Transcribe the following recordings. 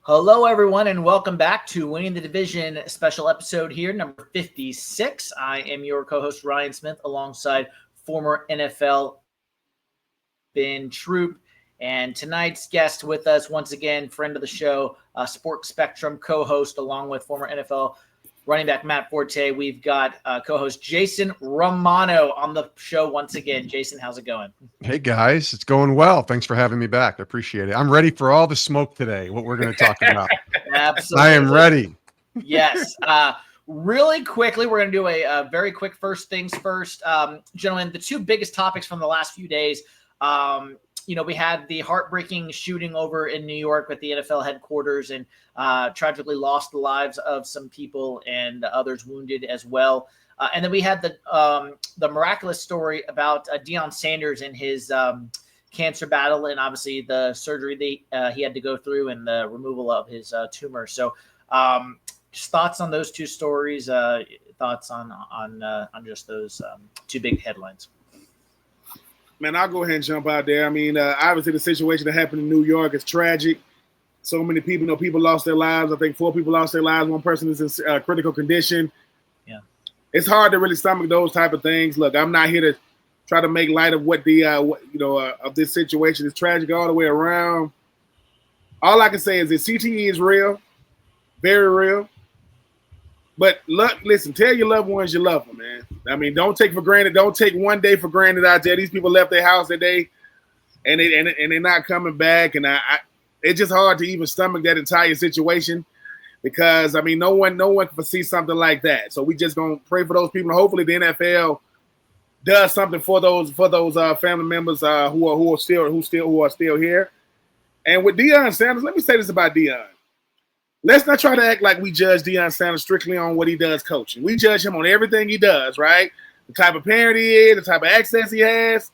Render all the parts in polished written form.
Hello, everyone, and welcome back to Winning the Division special episode here, number 56. I am your co-host, Ryan Smith, alongside former NFL Ben Troupe. And tonight's guest with us, once again, friend of the show, Sports Spectrum co-host, along with former NFL running back Matt Forte. We've got co-host Jason Romano on the show once again. Jason, how's it going? Hey, guys. It's going well. Thanks for having me back. I appreciate it. I'm ready for all the smoke today, what we're going to talk about. Absolutely. I am ready. Yes. Really quickly, we're going to do a very quick first things first. Gentlemen, the two biggest topics from the last few days, we had the heartbreaking shooting over in New York with the NFL headquarters and tragically lost the lives of some people and others wounded as well. And then we had the miraculous story about Deion Sanders and his cancer battle and obviously the surgery he had to go through and the removal of his tumor. So just thoughts on those two stories, thoughts on just those two big headlines. Man, I'll go ahead and jump out there. I mean, obviously the situation that happened in New York is tragic. So many people, people lost their lives. I think 4 people lost their lives. 1 person is in critical condition. Yeah, it's hard to really stomach those type of things. Look, I'm not here to try to make light of what the of this situation. It's tragic all the way around. All I can say is that CTE is real, very real. But listen, tell your loved ones you love them, man. I mean, don't take for granted. Don't take one day for granted out there. These people left their house that day, and they're not coming back. And it's just hard to even stomach that entire situation because I mean, no one can foresee something like that. So we just gonna pray for those people. And hopefully, the NFL does something for those family members who are still here. And with Deion Sanders, let me say this about Deion. Let's not try to act like we judge Deion Sanders strictly on what he does coaching. We judge him on everything he does, right? The type of parent he is, the type of access he has.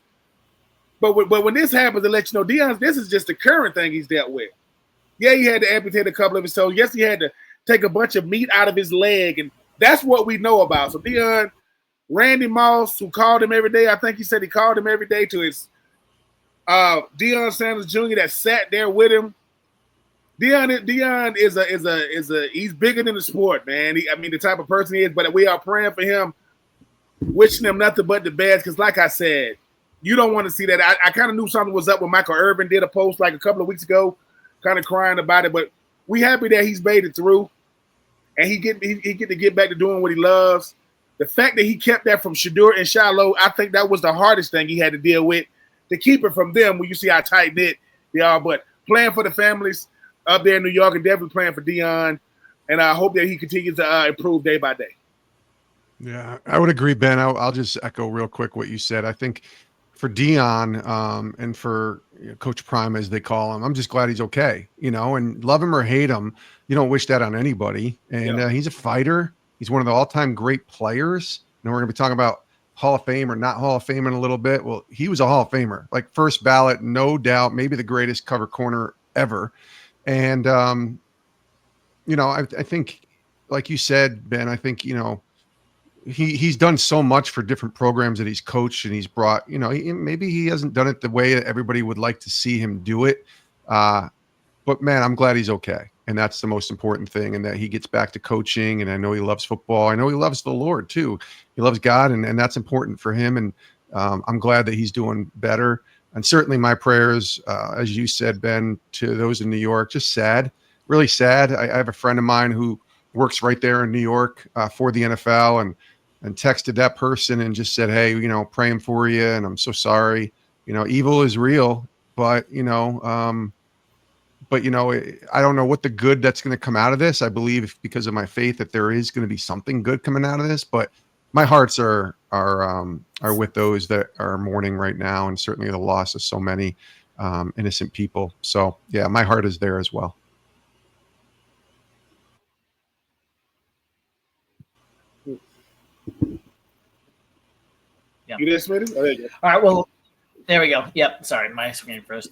But when this happens, to let you know, Deion, this is just the current thing he's dealt with. Yeah, he had to amputate a couple of his toes. Yes, he had to take a bunch of meat out of his leg, and that's what we know about. So Deion, Randy Moss, who called him every day, I think he said he called him every day to his Deion Sanders Jr. that sat there with him. Deion is he's bigger than the sport, man. The type of person he is, but we are praying for him, wishing him nothing but the best. Because, like I said, you don't want to see that. I kind of knew something was up when Michael Irvin did a post like a couple of weeks ago, kind of crying about it. But we happy that he's made it through, and he get to get back to doing what he loves. The fact that he kept that from Shedeur and Shiloh, I think that was the hardest thing he had to deal with, to keep it from them. When you see how tight knit they are, but playing for the families up there in New York and definitely playing for Deion, and I hope that he continues to improve day by day. Yeah, I would agree, Ben. I'll just echo real quick what you said. I think for Deion and for Coach Prime, as they call him, I'm just glad he's okay, and love him or hate him, you don't wish that on anybody. And he's a fighter. He's one of the all-time great players. And we're going to be talking about Hall of Fame or not Hall of Fame in a little bit. Well, he was a Hall of Famer, like first ballot, no doubt, maybe the greatest cover corner ever. And, I think, like you said, Ben, I think, he's done so much for different programs that he's coached and he's brought, maybe he hasn't done it the way that everybody would like to see him do it. But, man, I'm glad he's okay. And that's the most important thing, and that he gets back to coaching. And I know he loves football. I know he loves the Lord, too. He loves God, and that's important for him. And I'm glad that he's doing better. And certainly my prayers, as you said, Ben, to those in New York, just sad, really sad. I have a friend of mine who works right there in New York for the NFL and texted that person and just said, hey, praying for you. And I'm so sorry. Evil is real, but, I don't know what the good that's going to come out of this. I believe because of my faith that there is going to be something good coming out of this, but my hearts are with those that are mourning right now, and certainly the loss of so many innocent people. So, yeah, my heart is there as well. Yeah. You there, Smitty? Oh, there you go. All right, well, there we go. Yep, sorry, my screen froze.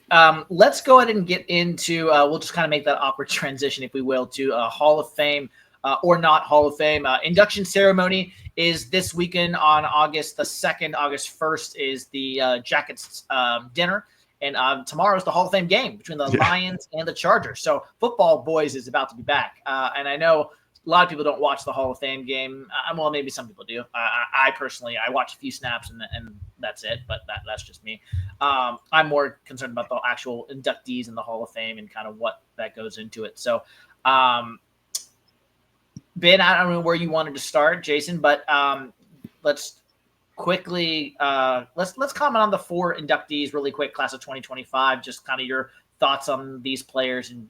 Let's go ahead and get into we'll just kind of make that awkward transition, if we will, to Hall of Fame or not Hall of Fame. Induction ceremony is this weekend on August the 2nd. August 1st is the Jackets dinner. And tomorrow's the Hall of Fame game between the Lions and the Chargers. So football, boys, is about to be back. And I know a lot of people don't watch the Hall of Fame game. Well, maybe some people do. I personally, I watch a few snaps and that's it. But that's just me. I'm more concerned about the actual inductees in the Hall of Fame and kind of what that goes into it. So, Ben, I don't know where you wanted to start, Jason, but let's quickly let's comment on the 4 inductees really quick, class of 2025. Just kind of your thoughts on these players, and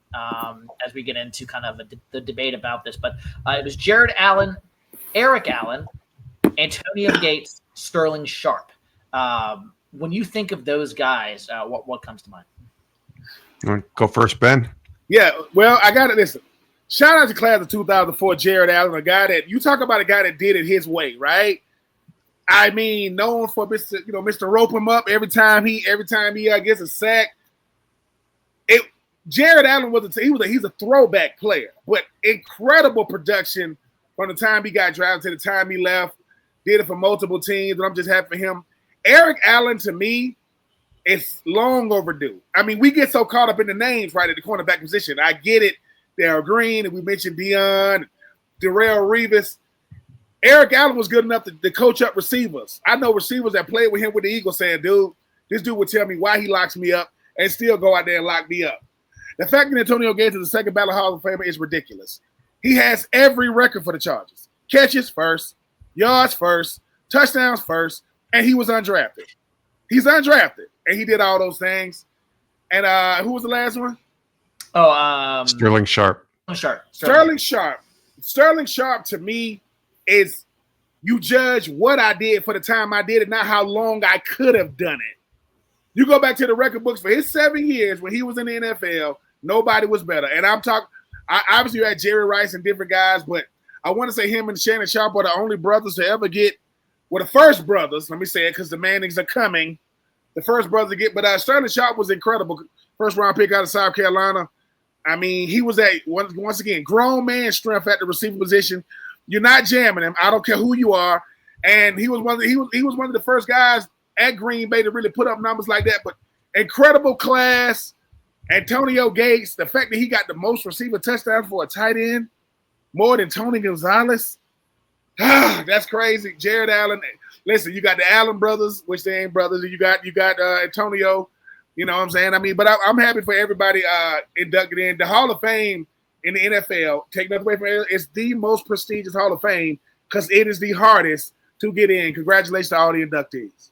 as we get into kind of the debate about this. But it was Jared Allen, Eric Allen, Antonio Gates, Sterling Sharp. When you think of those guys, what comes to mind? You want to go first, Ben? Yeah, well, I got it. Listen, shout out to class of 2004, Jared Allen, a guy that you talk about, a guy that did it his way, right? I mean, known for Mr. Rope him up every time he gets a sack. Jared Allen he's a throwback player, but incredible production from the time he got drafted to the time he left. Did it for multiple teams, and I'm just happy for him. Eric Allen, to me, it's long overdue. I mean, we get so caught up in the names right at the cornerback position. I get it. Darryl Green, and we mentioned Dion, Darrell Revis. Eric Allen was good enough to coach up receivers. I know receivers that played with him with the Eagles saying, dude, this dude would tell me why he locks me up and still go out there and lock me up. The fact that Antonio Gates is the second ballot Hall of Famer is ridiculous. He has every record for the Chargers. Catches first, yards first, touchdowns first, and he was undrafted. He's undrafted, and he did all those things. And who was the last one? Sterling Sharp. Sterling Sharp, to me, is you judge what I did for the time I did it, not how long I could have done it. You go back to the record books for his 7 years when he was in the NFL, nobody was better. And I'm talking, obviously you had Jerry Rice and different guys, but I want to say him and Shannon Sharp are the only brothers to ever get, well, the first brothers, let me say it because the Mannings are coming, the first brother to get, but Sterling Sharp was incredible. First round pick out of South Carolina. I mean, he was once again, grown man strength at the receiver position. You're not jamming him. I don't care who you are. And he was one of the first guys at Green Bay to really put up numbers like that. But incredible class. Antonio Gates, the fact that he got the most receiver touchdowns for a tight end, more than Tony Gonzalez. That's crazy. Jared Allen. Listen, you got the Allen brothers, which they ain't brothers. And you got Antonio. You know what I'm saying? I mean, but I'm happy for everybody inducted in. The Hall of Fame in the NFL, take nothing away from it, it's the most prestigious Hall of Fame because it is the hardest to get in. Congratulations to all the inductees.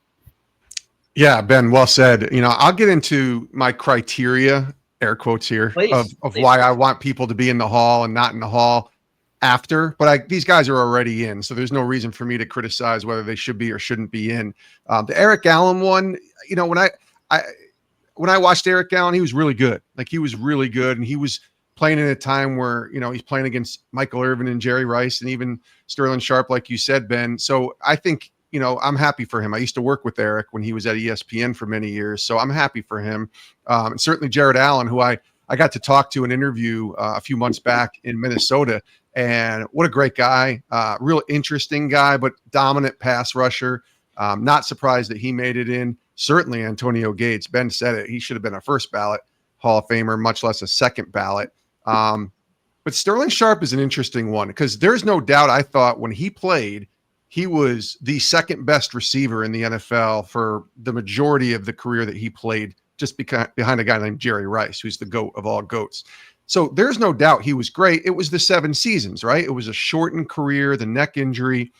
Yeah, Ben, well said. You know, I'll get into my criteria, air quotes here, please. Why I want people to be in the Hall and not in the Hall after. But these guys are already in, so there's no reason for me to criticize whether they should be or shouldn't be in. The Eric Allen one, you know, when I watched Eric Allen, he was really good. Like, he was really good, and he was playing in a time where, you know, he's playing against Michael Irvin and Jerry Rice and even Sterling Sharp, like you said, Ben. So I think, you know, I'm happy for him. I used to work with Eric when he was at ESPN for many years, so I'm happy for him. And certainly Jared Allen, who I got to talk to and interview a few months back in Minnesota, and what a great guy, real interesting guy, but dominant pass rusher. Not surprised that he made it in. Certainly Antonio Gates, Ben said it, he should have been a first ballot Hall of Famer, much less a second ballot. But Sterling Sharp is an interesting one because there's no doubt I thought when he played, he was the second best receiver in the NFL for the majority of the career that he played, just behind a guy named Jerry Rice, who's the GOAT of all GOATs. So there's no doubt he was great. It was the 7 seasons, right? It was a shortened career, the neck injury.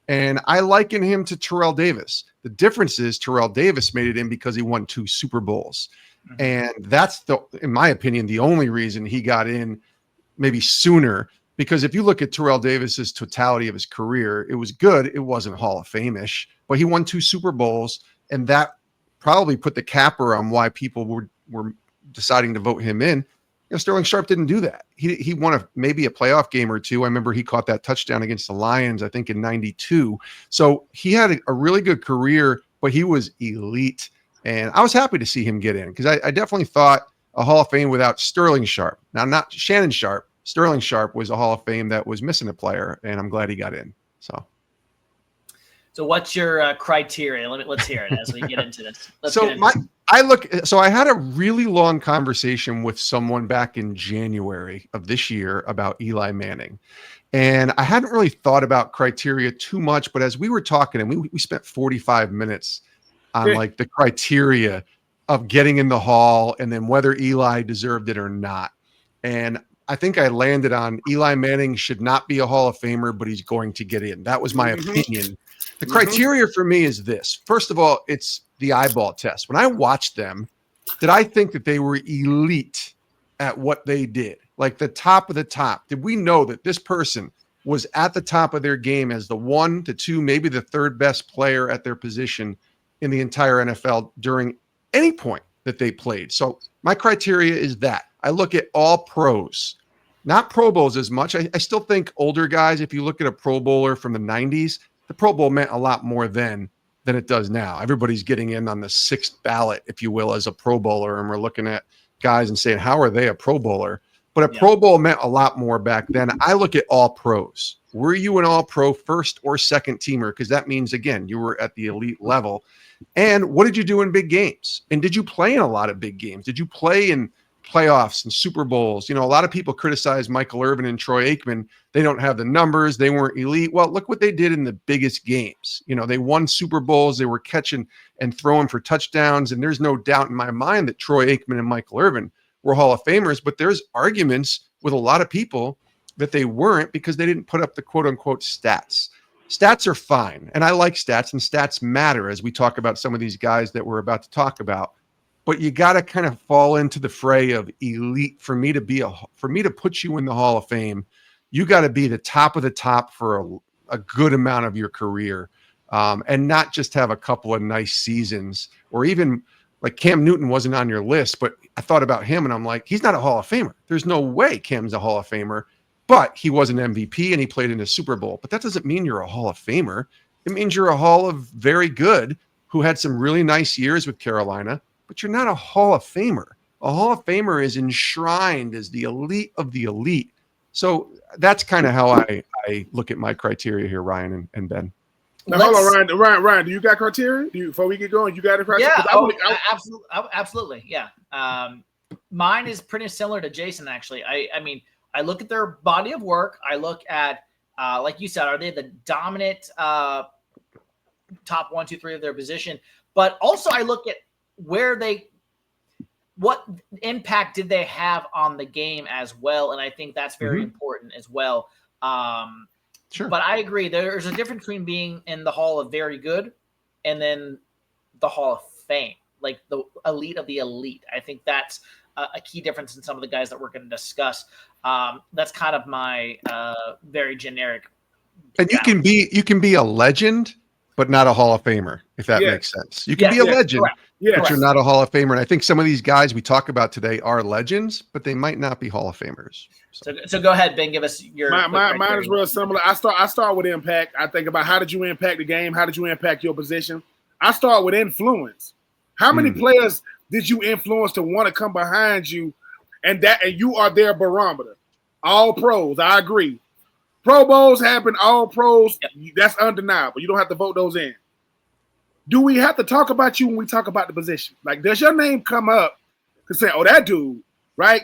And I liken him to Terrell Davis. The difference is Terrell Davis made it in because he won 2 Super Bowls. Mm-hmm. And that's, in my opinion, the only reason he got in maybe sooner. Because if you look at Terrell Davis's totality of his career, it was good. It wasn't Hall of Fame-ish, but he won 2 Super Bowls. And that probably put the capper on why people were deciding to vote him in. You know, Sterling Sharp didn't do that. He won maybe a playoff game or 2. I remember he caught that touchdown against the Lions, I think in '92. So he had a really good career, but he was elite. And I was happy to see him get in because I definitely thought a Hall of Fame without Sterling Sharp. Now, not Shannon Sharp. Sterling Sharp was a Hall of Fame that was missing a player, and I'm glad he got in. So what's your criteria? Let's hear it as we get into this. I had a really long conversation with someone back in January of this year about Eli Manning. And I hadn't really thought about criteria too much, but as we were talking, and we spent 45 minutes on like the criteria of getting in the Hall and then whether Eli deserved it or not. And I think I landed on Eli Manning should not be a Hall of Famer, but he's going to get in. That was my opinion. The criteria for me is this. First of all, it's the eyeball test. When I watched them, did I think that they were elite at what they did? Like the top of the top? Did we know that this person was at the top of their game as the 1 to 2, maybe the third best player at their position in the entire NFL during any point that they played? So my criteria is that. I look at all pros, not Pro Bowls as much. I still think older guys, if you look at a Pro Bowler from the 90s, the Pro Bowl meant a lot more then than it does now. Everybody's getting in on the 6th ballot, if you will, as a Pro Bowler. And we're looking at guys and saying, how are they a Pro Bowler? But a Pro Bowl meant a lot more back then. I look at all pros. Were you an all pro first or second teamer? Because that means, again, you were at the elite level. And what did you do in big games? And did you play in a lot of big games? Did you play in playoffs and Super Bowls? You know, a lot of people criticize Michael Irvin and Troy Aikman. They don't have the numbers. They weren't elite. Well, look what they did in the biggest games. You know, they won Super Bowls. They were catching and throwing for touchdowns. And there's no doubt in my mind that Troy Aikman and Michael Irvin were Hall of Famers, but there's arguments with a lot of people that they weren't because they didn't put up the quote unquote stats. Stats are fine. And I like stats, and stats matter as we talk about some of these guys that we're about to talk about. But you got to kind of fall into the fray of elite for me to put you in the Hall of Fame. You got to be the top of the top for a good amount of your career, and not just have a couple of nice seasons, or even like Cam Newton wasn't on your list, but I thought about him and I'm like, he's not a Hall of Famer. There's no way Cam's a Hall of Famer, but he was an MVP and he played in a Super Bowl. But that doesn't mean you're a Hall of Famer. It means you're a Hall of Very Good who had some really nice years with Carolina, but you're not a Hall of Famer. A Hall of Famer is enshrined as the elite of the elite. So that's kind of how I look at my criteria here, Ryan and Ben. Now, hold on, Ryan, do you got criteria? Before we get going, you got a criteria? Yeah, absolutely. Yeah. Mine is pretty similar to Jason, actually. I mean, I look at their body of work. I look at, like you said, are they the dominant top 1, 2, 3 of their position? But also I look at what impact did they have on the game as well? And I think that's very important as well. Sure. But I agree. There's a difference between being in the Hall of Very Good and then the Hall of Fame, like the elite of the elite. I think that's a key difference in some of the guys that we're going to discuss. That's kind of my very generic. And you can be a legend, but not a Hall of Famer, if that makes sense. You can be a legend, but you're not a Hall of Famer. And I think some of these guys we talk about today are legends, but they might not be Hall of Famers. So go ahead, Ben. Give us your. Mine is real similar. I start with impact. I think about how did you impact the game? How did you impact your position? I start with influence. How many players did you influence to want to come behind you, and you are their barometer? All pros, I agree. Pro Bowls happen. All pros, that's undeniable. You don't have to vote those in. Do we have to talk about you when we talk about the position? Like, does your name come up to say, "Oh, that dude," right?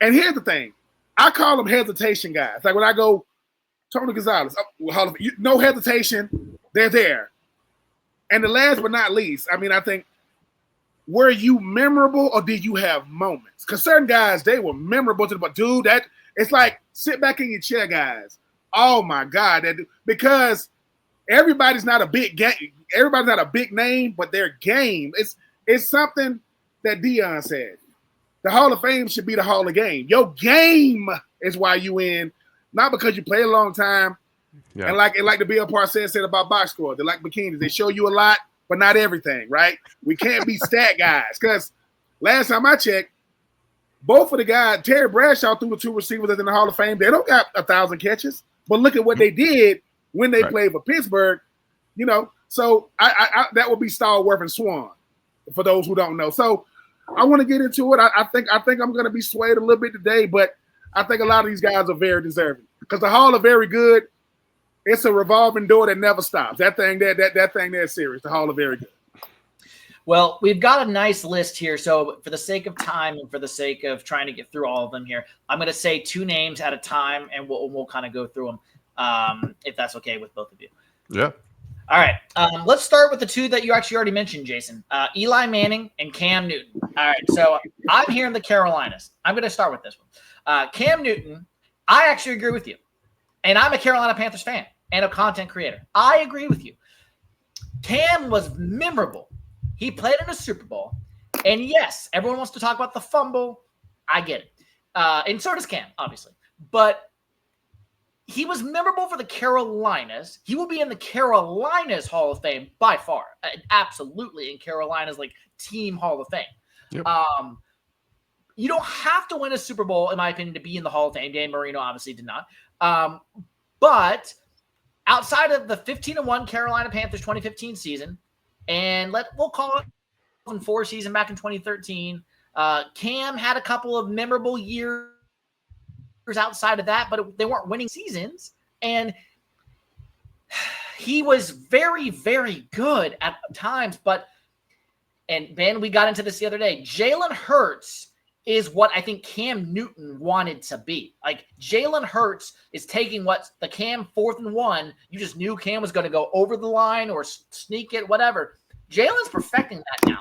And here's the thing. I call them hesitation guys. Like when I go, Tony Gonzalez, no hesitation, they're there. And the last but not least, I mean, I think, were you memorable or did you have moments? Because certain guys, they were memorable but dude, it's like sit back in your chair, guys. Oh my God, because everybody's not a big name, but their game. It's something that Dion said. The Hall of Fame should be the Hall of Game. Your game is why you in, not because you play a long time. Yeah. And like the Bill Parcells said about box score, they're like bikinis. They show you a lot, but not everything, right? We can't be stat guys because last time I checked, both of the guys, Terry Bradshaw threw the 2 receivers that's in the Hall of Fame. They don't got 1,000 catches, but look at what they did when they played for Pittsburgh. You know, so I that would be Stallworth and Swan for those who don't know. So I want to get into it. I think I'm going to be swayed a little bit today, but I think a lot of these guys are very deserving because the Hall of Very Good, it's a revolving door that never stops. That thing there is serious. The Hall of Very Good. Well, we've got a nice list here. So for the sake of time and for the sake of trying to get through all of them here, I'm going to say 2 names at a time, and we'll kind of go through them, if that's okay with both of you. Yeah. All right. Let's start with the 2 that you actually already mentioned, Jason. Eli Manning and Cam Newton. All right. So I'm here in the Carolinas. I'm going to start with this one. Cam Newton, I actually agree with you. And I'm a Carolina Panthers fan and a content creator. I agree with you. Cam was memorable. He played in a Super Bowl. And yes, everyone wants to talk about the fumble. I get it. And so does Cam, obviously. But he was memorable for the Carolinas. He will be in the Carolinas Hall of Fame by far. Absolutely in Carolina's team Hall of Fame. Yep. You don't have to win a Super Bowl, in my opinion, to be in the Hall of Fame. Dan Marino obviously did not. But outside of the 15-1 Carolina Panthers 2015 season, and we'll call it 4 season back in 2013, Cam had a couple of memorable years outside of that, but they weren't winning seasons. And he was very, very good at times. And Ben, we got into this the other day. Jalen Hurts is what I think Cam Newton wanted to be. Jalen Hurts is taking what the Cam 4th and 1, you just knew Cam was going to go over the line or sneak it, whatever. Jalen's perfecting that now.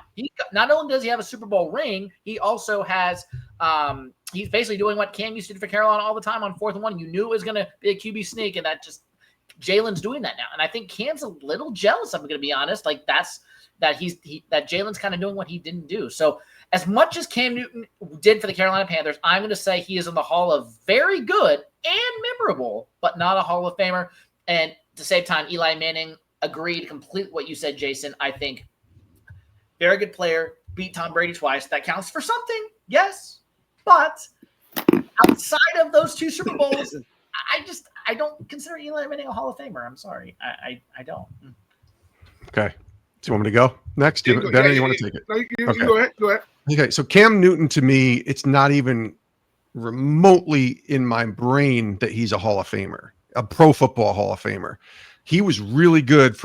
Not only does he have a Super Bowl ring, he also has he's basically doing what Cam used to do for Carolina all the time on 4th and 1. You knew it was going to be a QB sneak, and Jalen's doing that now. And I think Cam's a little jealous, I'm going to be honest. That Jalen's kind of doing what he didn't do. So as much as Cam Newton did for the Carolina Panthers, I'm going to say he is in the Hall of very good and memorable, but not a Hall of Famer. And to save time, Eli Manning agreed complete what you said, Jason. I think very good player, beat Tom Brady twice. That counts for something, yes. But outside of those 2 Super Bowls, I don't consider Eli Manning a Hall of Famer. I'm sorry. I don't. Okay. Do you want me to go next? You want to take it? No, you Okay. go ahead. Go ahead. Okay. So Cam Newton, to me, it's not even remotely in my brain that he's a Hall of Famer, a pro football Hall of Famer. He was really good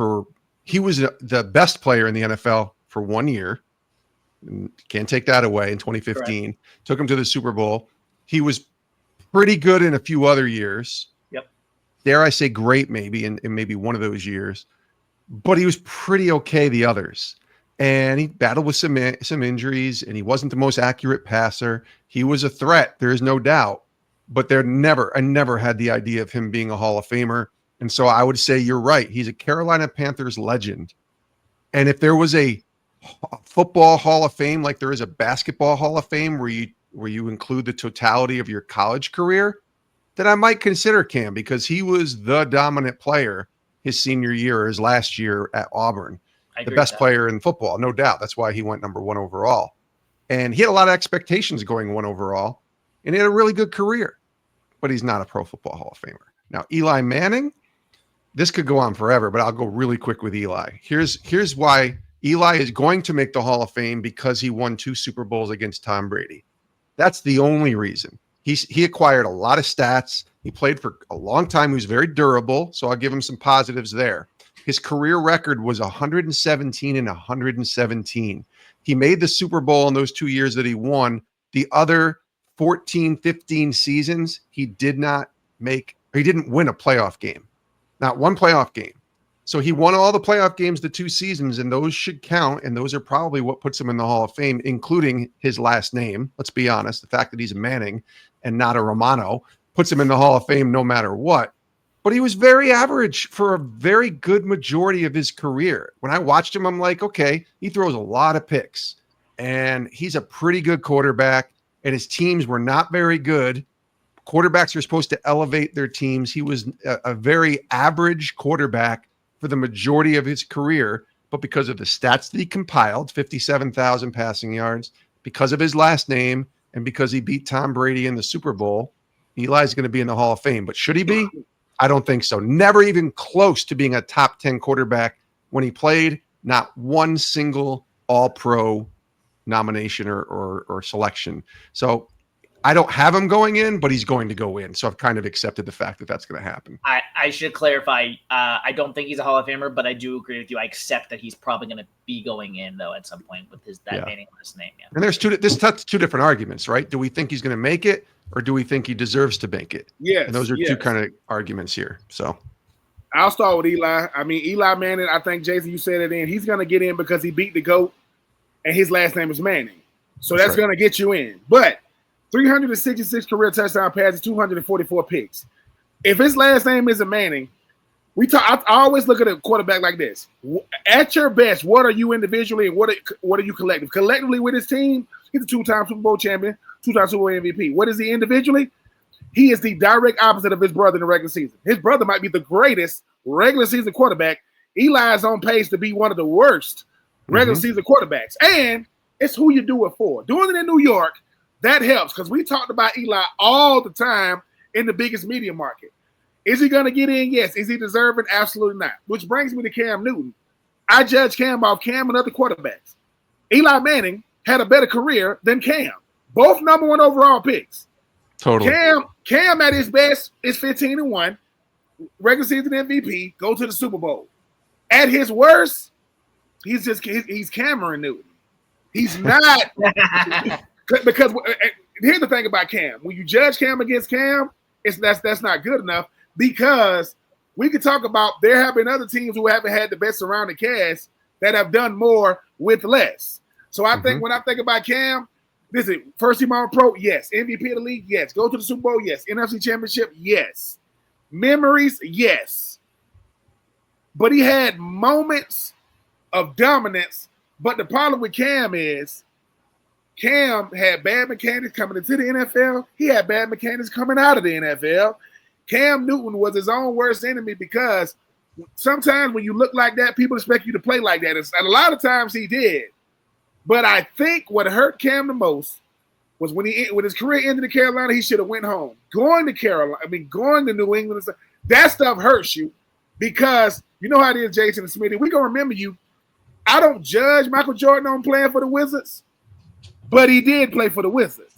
he was the best player in the NFL for 1 year. Can't take that away in 2015. Correct. Took him to the Super Bowl. He was pretty good in a few other years. Yep. Dare I say great maybe in maybe one of those years. But he was pretty okay the others. And he battled with some injuries, and he wasn't the most accurate passer. He was a threat, there is no doubt. But I never had the idea of him being a Hall of Famer. And so I would say you're right. He's a Carolina Panthers legend. And if there was a football Hall of Fame, like there is a basketball Hall of Fame where you include the totality of your college career, then I might consider Cam, because he was the dominant player his senior year or his last year at Auburn. The best player in football, no doubt. That's why he went number 1 overall. And he had a lot of expectations going 1 overall, and he had a really good career. But he's not a Pro Football Hall of Famer. Now, Eli Manning, this could go on forever, but I'll go really quick with Eli. Here's why Eli is going to make the Hall of Fame, because he won 2 Super Bowls against Tom Brady. That's the only reason. He acquired a lot of stats. He played for a long time. He was very durable, so I'll give him some positives there. His career record was 117 and 117. He made the Super Bowl in those 2 years that he won. The other 14, 15 seasons, he didn't win a playoff game. Not one playoff game. So he won all the playoff games the 2 seasons, and those should count, and those are probably what puts him in the Hall of Fame, including his last name. Let's be honest. The fact that he's a Manning and not a Romano puts him in the Hall of Fame no matter what. But he was very average for a very good majority of his career. When I watched him, I'm like, okay, he throws a lot of picks, and he's a pretty good quarterback, and his teams were not very good. Quarterbacks are supposed to elevate their teams. He was a very average quarterback for the majority of his career, but because of the stats that he compiled, 57,000 passing yards, because of his last name, and because he beat Tom Brady in the Super Bowl, Eli's going to be in the Hall of Fame. But should he be? I don't think so. Never even close to being a top 10 quarterback when he played. Not one single All-Pro nomination or selection. So I don't have him going in, but he's going to go in. So I've kind of accepted the fact that that's going to happen. I should clarify. I don't think he's a Hall of Famer, but I do agree with you. I accept that he's probably going to be going in though at some point with that meaningless name. Yeah. And there's two different arguments, right? Do we think he's going to make it, or do we think he deserves to make it? Yes. And those are two kind of arguments here. So I'll start with Eli. I mean, Eli Manning. I think Jason, you said it in. He's going to get in because he beat the GOAT, and his last name is Manning. So that's going to get you in. But 366 career touchdown passes, 244 picks. If his last name isn't Manning, I always look at a quarterback like this. At your best, what are you individually and what are you collectively? Collectively with his team, he's a two-time Super Bowl champion, two-time Super Bowl MVP. What is he individually? He is the direct opposite of his brother in the regular season. His brother might be the greatest regular season quarterback. Eli is on pace to be one of the worst regular season quarterbacks. And it's who you do it for. Doing it in New York, that helps because we talked about Eli all the time in the biggest media market. Is he going to get in? Yes. Is he deserving? Absolutely not. Which brings me to Cam Newton. I judge Cam off Cam and other quarterbacks. Eli Manning had a better career than Cam. Both number one overall picks. Totally. Cam at his best is 15-1, regular season MVP, go to the Super Bowl. At his worst, he's Cameron Newton. He's not because here's the thing about Cam. When you judge Cam against Cam, that's not good enough because we could talk about there have been other teams who haven't had the best surrounding cast that have done more with less. So I think when I think about Cam, this is first team all pro, yes. MVP of the league, yes. Go to the Super Bowl, yes. NFC Championship, yes. Memories, yes. But he had moments of dominance. But the problem with Cam is Cam had bad mechanics coming into the NFL. He had bad mechanics coming out of the NFL. Cam Newton was his own worst enemy because sometimes when you look like that, people expect you to play like that. And a lot of times he did. But I think what hurt Cam the most was when his career ended in Carolina, he should have went home. Going to New England, that stuff hurts you because you know how it is, Jason and Smitty. We're going to remember you. I don't judge Michael Jordan on playing for the Wizards, but he did play for the Wizards.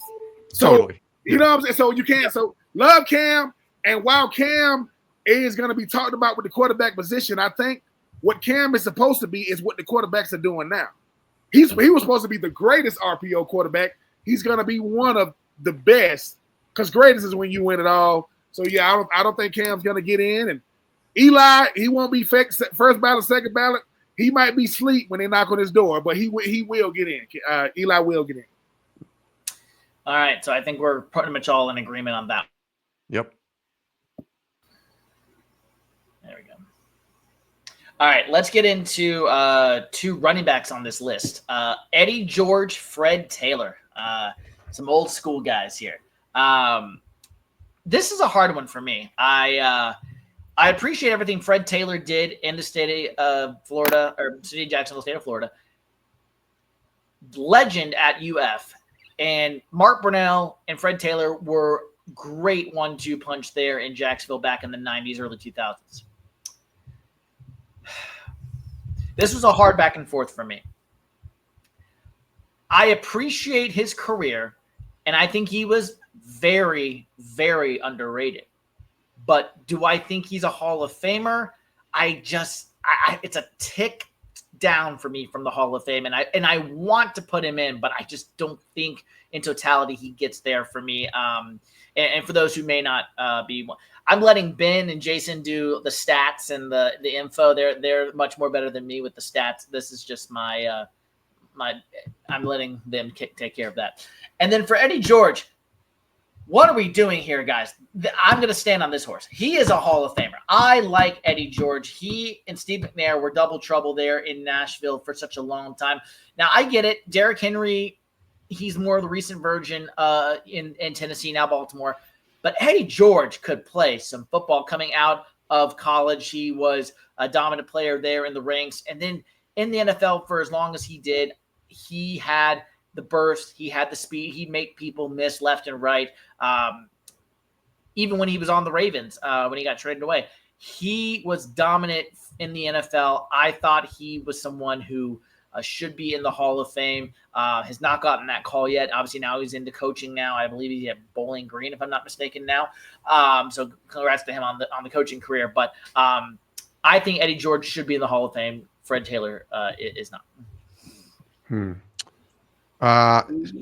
So, totally. You know what I'm saying? So you can't. So love Cam, and while Cam is going to be talked about with the quarterback position, I think what Cam is supposed to be is what the quarterbacks are doing now. He was supposed to be the greatest RPO quarterback. He's going to be one of the best because greatest is when you win it all. So yeah, I don't think Cam's going to get in. And Eli, he won't be first ballot, second ballot. He might be asleep when they knock on his door, but he will get in. Eli will get in. All right, so I think we're pretty much all in agreement on that. Yep. There we go. All right, let's get into two running backs on this list. Eddie George, Fred Taylor. Some old school guys here. This is a hard one for me. I appreciate everything Fred Taylor did in the state of Florida, or city of Jacksonville, state of Florida. Legend at UF. And Mark Brunell and Fred Taylor were great 1-2 punch there in Jacksonville back in the 90s, early 2000s. This was a hard back and forth for me. I appreciate his career, and I think he was very, very underrated. But do I think he's a Hall of Famer? It's a tick down for me from the Hall of Fame, and I want to put him in, but I just don't think in totality he gets there for me. And for those who may not be one, I'm letting Ben and Jason do the stats and the info. They're much more better than me with the stats. This is just my I'm letting them take care of that. And then for Eddie George, what are we doing here, guys? I'm going to stand on this horse. He is a Hall of Famer. I like Eddie George. He and Steve McNair were double trouble there in Nashville for such a long time. Now, I get it. Derrick Henry, he's more of the recent version in Tennessee, now Baltimore. But Eddie George could play some football coming out of college. He was a dominant player there in the ranks. And then in the NFL for as long as he did, he had the burst, he had the speed, he'd make people miss left and right. Even when he was on the Ravens, when he got traded away, he was dominant in the NFL. I thought he was someone who should be in the Hall of Fame. Has not gotten that call yet. Obviously, now he's into coaching now. I believe he's at Bowling Green, if I'm not mistaken now. So congrats to him on the coaching career. But I think Eddie George should be in the Hall of Fame. Fred Taylor is not.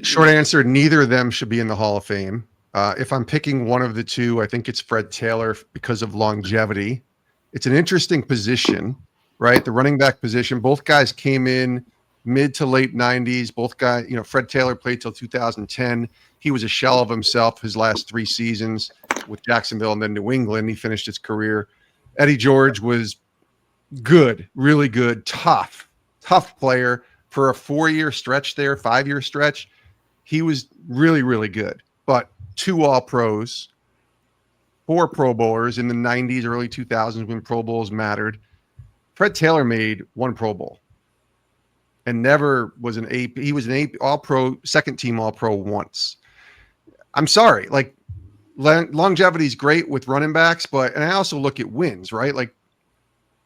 Short answer, neither of them should be in the Hall of Fame. If I'm picking one of the two, I think it's Fred Taylor because of longevity. It's an interesting position, right? The running back position. Both guys came in mid to late 90s. Both guys, Fred Taylor played till 2010. He was a shell of himself his last 3 seasons with Jacksonville and then New England. He finished his career. Eddie George was good, really good, tough player for a 4-year stretch there, 5-year stretch. He was really, really good. But 2 All-Pros, 4 Pro Bowlers in the 90s, early 2000s when Pro Bowls mattered. Fred Taylor made 1 Pro Bowl and never was an AP. He was an AP All-Pro, second team All-Pro once. I'm sorry. Like, longevity is great with running backs, and I also look at wins, right? Like,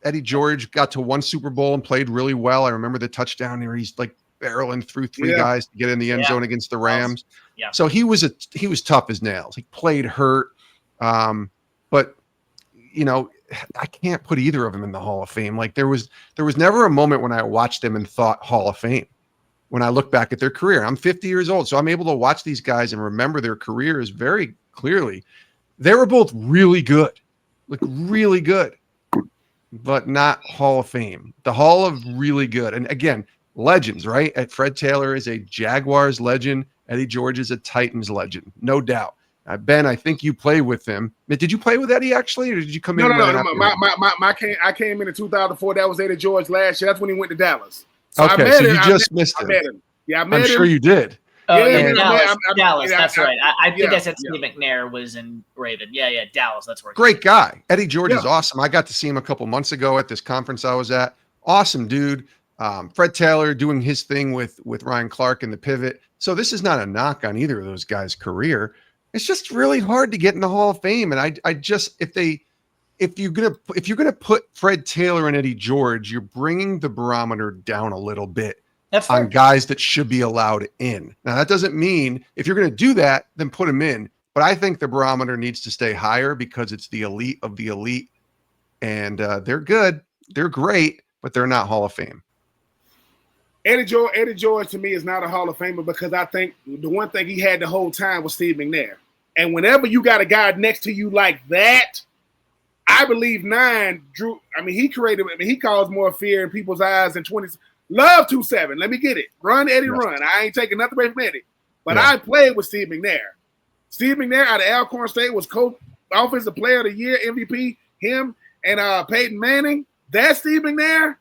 Eddie George got to 1 Super Bowl and played really well. I remember the touchdown where he's like barreling through 3 guys to get in the end zone against the Rams. Yeah. So he was tough as nails. He played hurt. But I can't put either of them in the Hall of Fame. Like there was never a moment when I watched them and thought Hall of Fame. When I look back at their career, I'm 50 years old, so I'm able to watch these guys and remember their careers very clearly. They were both really good, like really good, but not Hall of Fame. The Hall of really good. And again, legends, right? Fred Taylor is a Jaguars legend. Eddie George is a Titans legend, no doubt. Ben, I think you played with him. Did you play with Eddie actually, or did you come in? No. I came in 2004. That was Eddie George last year. That's when he went to Dallas. So okay, so you just missed him. I met him. Yeah, I met him. I'm sure you did. Oh, yeah, Dallas. That's right. I think I said yeah. Steve McNair was in Raven. Yeah, Dallas. That's where. Great guy. Eddie George is awesome. I got to see him a couple months ago at this conference I was at. Awesome dude. Fred Taylor doing his thing with Ryan Clark and the pivot. So this is not a knock on either of those guys' career. It's just really hard to get in the Hall of Fame. And I just if you're gonna put Fred Taylor and Eddie George, you're bringing the barometer down a little bit. That's fair. On guys that should be allowed in. Now that doesn't mean if you're going to do that, then put them in. But I think the barometer needs to stay higher because it's the elite of the elite, and they're good, they're great, but they're not Hall of Fame. Eddie George to me is not a Hall of Famer because I think the one thing he had the whole time was Steve McNair. And whenever you got a guy next to you like that, I believe Drew. He caused more fear in people's eyes than 20. Love 2-7. Let me get it. Run, Eddie, run. I ain't taking nothing away from Eddie. But I played with Steve McNair. Steve McNair out of Alcorn State was offensive player of the year, MVP, him and Peyton Manning. That's Steve McNair.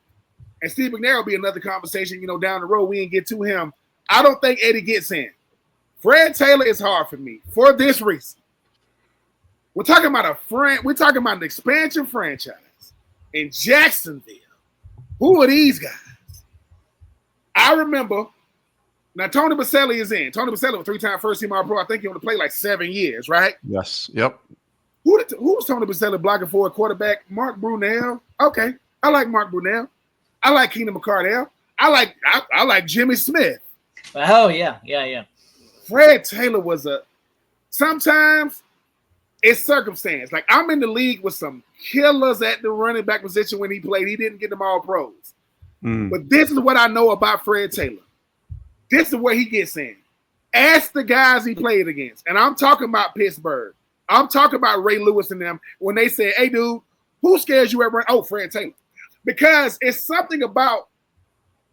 And Steve McNair will be another conversation, down the road. We didn't get to him. I don't think Eddie gets in. Fred Taylor is hard for me for this reason. We're talking about an expansion franchise in Jacksonville. Who are these guys? I remember, now Tony Baselli is in. Tony Baselli was 3-time first-team All-Pro. I think he only played like 7 years, right? Yes. Yep. Who was Tony Baselli blocking for a quarterback? Mark Brunell. Okay. I like Mark Brunell. I like Keenan McCardell. I like Jimmy Smith. Oh, yeah. Fred Taylor was sometimes it's circumstance. Like I'm in the league with some killers at the running back position when he played. He didn't get them all pros. But this is what I know about Fred Taylor. This is where he gets in. Ask the guys he played against. And I'm talking about Pittsburgh. I'm talking about Ray Lewis and them when they say, hey, dude, who scares you ever? Oh, Fred Taylor. Because it's something about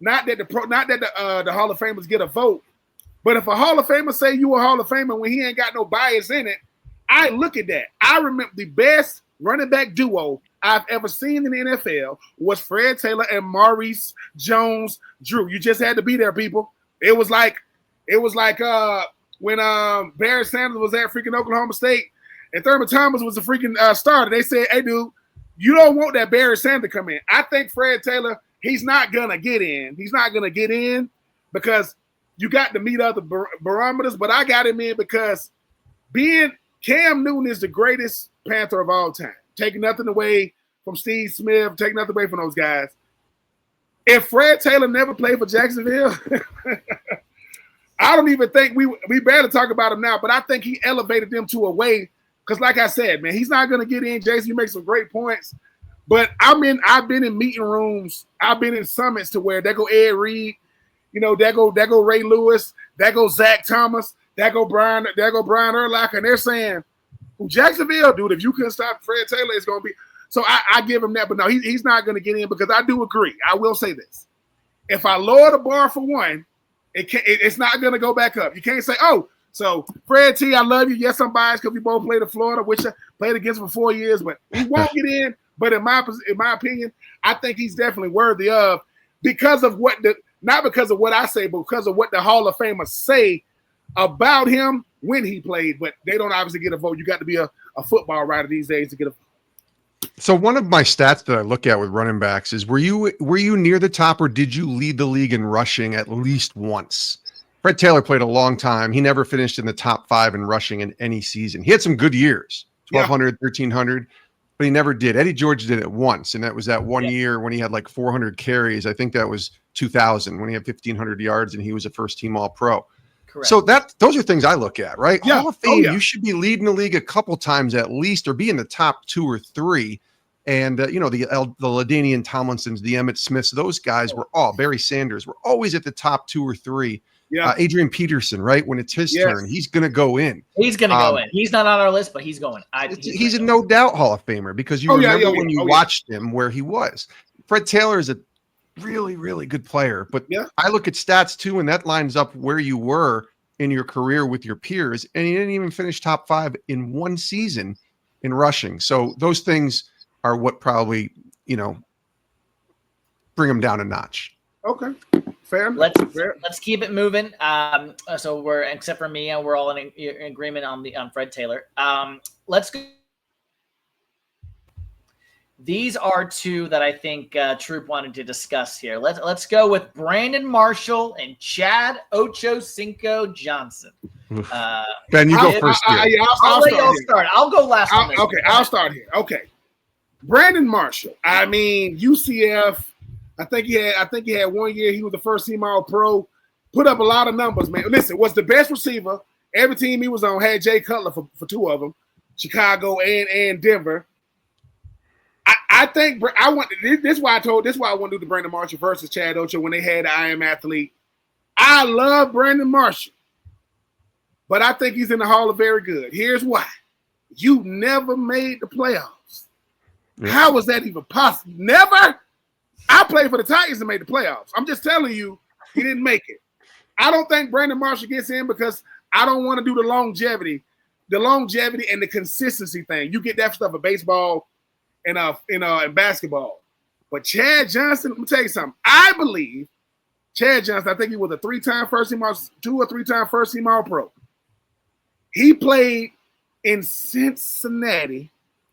not that the Hall of Famers get a vote, but if a Hall of Famer say you a Hall of Famer when he ain't got no bias in it, I look at that. I remember the best running back duo I've ever seen in the NFL was Fred Taylor and Maurice Jones-Drew. You just had to be there, people. It was like when Barry Sanders was at freaking Oklahoma State and Thurman Thomas was a freaking starter. They said, hey, dude, you don't want that Barry Sanders to come in. I think Fred Taylor, he's not going to get in. He's not going to get in because you got to meet other barometers, but I got him in because Cam Newton is the greatest Panther of all time. Taking nothing away from Steve Smith, taking nothing away from those guys. If Fred Taylor never played for Jacksonville, I don't even think we barely talk about him now, but I think he elevated them to a way, because like I said, man, he's not going to get in. Jason, you make some great points, but I've been in meeting rooms, I've been in summits to where there go Ed Reed, there go Ray Lewis, there go Zach Thomas, there go Brian Urlacher, and they're saying, well, Jacksonville, dude, if you couldn't stop Fred Taylor, it's going to be. So I give him that, but no, he's not going to get in, because I do agree. I will say this. If I lower the bar for one, it's not going to go back up. You can't say, oh, so Fred T, I love you. Yes, I'm biased because we both played at Florida, which I played against for 4 years, but he won't get in. But in my opinion, I think he's definitely worthy of, because of not because of what I say, but because of what the Hall of Famers say about him when he played. But they don't obviously get a vote. You got to be a football writer these days to get a vote. So one of my stats that I look at with running backs is, were you near the top, or did you lead the league in rushing at least once? Fred Taylor played a long time. He never finished in the top 5 in rushing in any season. He had some good years, 1,200, 1,300, but he never did. Eddie George did it once, and that was that one year when he had like 400 carries. I think that was 2000 when he had 1,500 yards and he was a first-team All-Pro. Correct. So those are things I look at, right? Yeah. Hall of Fame, you should be leading the league a couple times at least, or be in the top 2 or 3. And, the LaDainian Tomlinsons, the Emmitt Smiths, those guys were all, Barry Sanders, were always at the top 2 or 3. Yeah. Adrian Peterson, right? When it's his turn, he's going to go in. He's going to go in. He's not on our list, but he's going. He's a no doubt Hall of Famer, because you remember when you watched him where he was. Fred Taylor is a really, really good player. But I look at stats too, and that lines up where you were in your career with your peers. And he didn't even finish top 5 in one season in rushing. So those things are what probably, bring them down a notch. Okay. Fair. Let's keep it moving. So we're, except for me, we're all in agreement on Fred Taylor. Let's go. These are two that I think Troupe wanted to discuss here. Let's go with Brandon Marshall and Chad Ochocinco Johnson. Ben, you go first. I'll let y'all start. I'll go last. Okay, I'll start here. Okay. Brandon Marshall. I mean, UCF. I think he had 1 year. He was the first team All-Pro. Put up a lot of numbers, man. Listen, was the best receiver. Every team he was on had Jay Cutler for 2 of them, Chicago and Denver. I think I want this. Is why I want to do the Brandon Marshall versus Chad Ocho when they had the I Am Athlete. I love Brandon Marshall, but I think he's in the Hall of Very Good. Here's why: you never made the playoffs. How was that even possible? Never. I played for the Titans and made the playoffs. I'm just telling you, he didn't make it. I don't think Brandon Marshall gets in because I don't want to do the longevity and the consistency thing. You get that stuff in baseball and in basketball. But Chad Johnson, let me tell you something. I believe Chad Johnson, I think he was a 3-time first team, 2 or 3-time first team All-Pro. He played in Cincinnati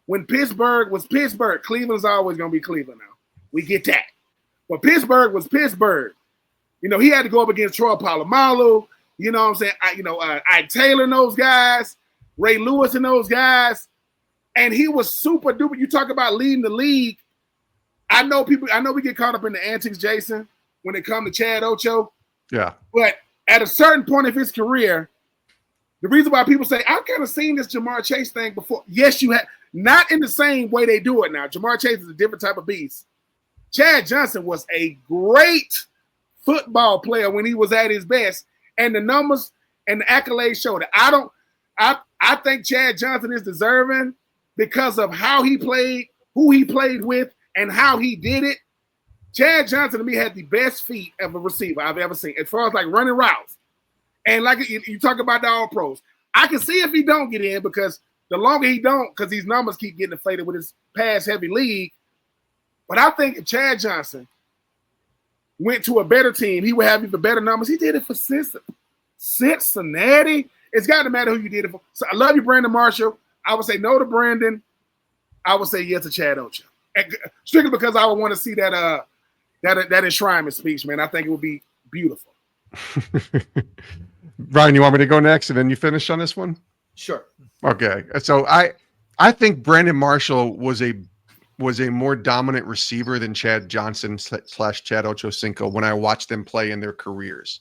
when Pittsburgh was Pittsburgh. Cleveland's always going to be Cleveland now. We get that. But Pittsburgh was Pittsburgh. He had to go up against Troy Polamalu. You know what I'm saying? Ike Taylor and those guys, Ray Lewis and those guys. And he was super duper. You talk about leading the league. I know we get caught up in the antics, Jason, when it comes to Chad Ocho. Yeah. But at a certain point of his career, the reason why people say, I've kind of seen this Jamar Chase thing before. Yes, you have. Not in the same way they do it now. Jamar Chase is a different type of beast. Chad Johnson was a great football player when he was at his best, and the numbers and the accolades showed it. I think Chad Johnson is deserving because of how he played, who he played with, and how he did it. Chad Johnson to me had the best feet of a receiver I've ever seen, as far as like running routes. And like you talk about the All-Pros, I can see if he don't get in, because the longer he don't, because these numbers keep getting inflated with his pass-heavy league. But I think if Chad Johnson went to a better team, he would have even better numbers. He did it for Cincinnati. It's got to matter who you did it for. So I love you, Brandon Marshall. I would say no to Brandon. I would say yes to Chad Ocho. Strictly because I would want to see that enshrinement speech, man. I think it would be beautiful. Brian, you want me to go next and then you finish on this one? Sure. Okay. So I think Brandon Marshall was a was a more dominant receiver than Chad Johnson / Chad Ochocinco when I watched them play in their careers.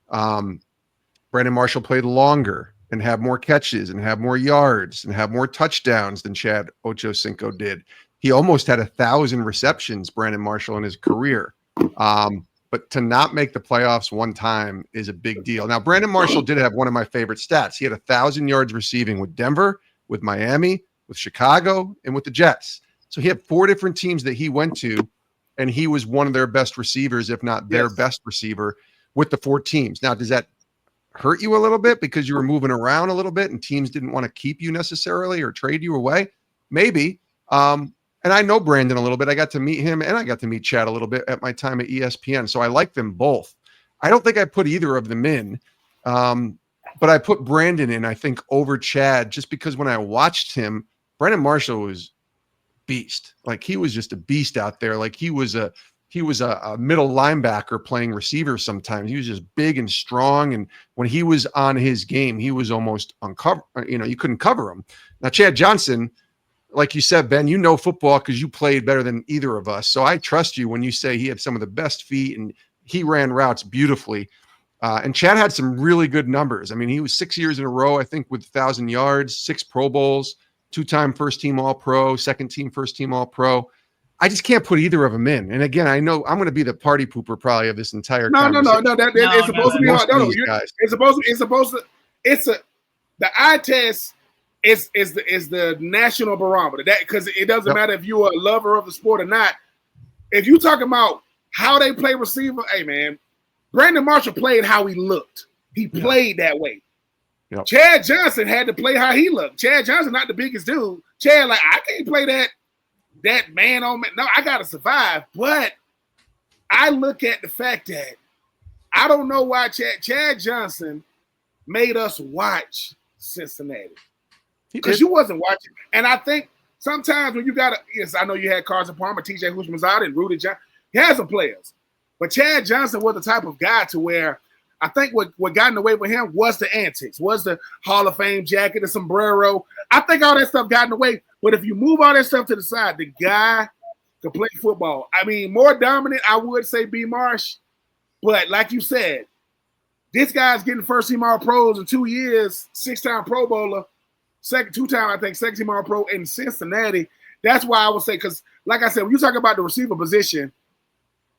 Brandon Marshall played longer and have more catches and have more yards and have more touchdowns than Chad Ochocinco did. He almost had 1,000 receptions, Brandon Marshall, in his career. But to not make the playoffs one time is a big deal. Now, Brandon Marshall did have one of my favorite stats. He had 1,000 yards receiving with Denver, with Miami, with Chicago, and with the Jets. So he had 4 different teams that he went to, and he was one of their best receivers, if not their best receiver, with the 4 teams. Now, does that hurt you a little bit because you were moving around a little bit and teams didn't want to keep you necessarily or trade you away? Maybe. And I know Brandon a little bit. I got to meet him and I got to meet Chad a little bit at my time at ESPN. So I like them both. I don't think I put either of them in, but I put Brandon in, I think, over Chad, just because when I watched him, Brandon Marshall was beast. Like, he was just a beast out there. Like, he was a middle linebacker playing receiver sometimes. He was just big and strong. And when he was on his game, he was almost uncover. You couldn't cover him. Now, Chad Johnson, like you said, Ben, you know football because you played better than either of us. So I trust you when you say he had some of the best feet and he ran routes beautifully. And Chad had some really good numbers. I mean, he was 6 years in a row, I think, with 1,000 yards, 6 Pro Bowls, 2-time first-team All-Pro, second-team first-team All-Pro. I just can't put either of them in. And again, I know I'm going to be the party pooper probably of this entire conversation. No. It's supposed to be hard. The eye test is the national barometer. That, because it doesn't matter if you're a lover of the sport or not. If you talking about how they play receiver, hey man, Brandon Marshall played how he looked. He played that way. Yep. Chad Johnson had to play how he looked. Chad Johnson, not the biggest dude. Chad, like, I can't play that man on man. No, I gotta survive. But I look at the fact that I don't know why Chad Johnson made us watch Cincinnati. Because you wasn't watching. And I think sometimes when you got yes, I know you had Carson Palmer, TJ Houshmandzadeh, and Rudy Johnson. He had some players. But Chad Johnson was the type of guy to where I think what got in the way with him was the antics, was the Hall of Fame jacket, the sombrero. I think all that stuff got in the way. But if you move all that stuff to the side, the guy could play football. I mean, more dominant, I would say B. Marsh. But like you said, this guy's getting first-team All-Pros in 2 years, 6-time Pro Bowler, second-team All-Pro in Cincinnati. That's why I would say, because like I said, when you talk about the receiver position,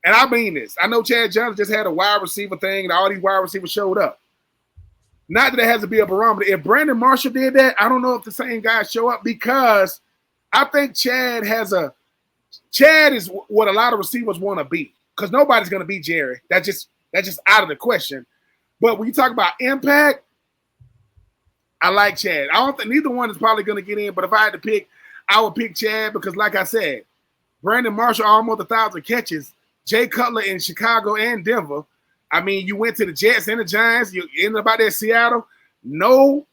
and I mean this, I know Chad Johnson just had a wide receiver thing, and all these wide receivers showed up. Not that it has to be a barometer. If Brandon Marshall did that, I don't know if the same guys show up, because I think Chad is what a lot of receivers want to be, because nobody's going to be Jerry. That's just out of the question. But when you talk about impact, I like Chad. I don't think neither one is probably going to get in, but if I had to pick, I would pick Chad, because like I said, Brandon Marshall almost 1,000 catches. Jay Cutler in Chicago and Denver. I mean, you went to the Jets and the Giants. You ended up out there in Seattle. No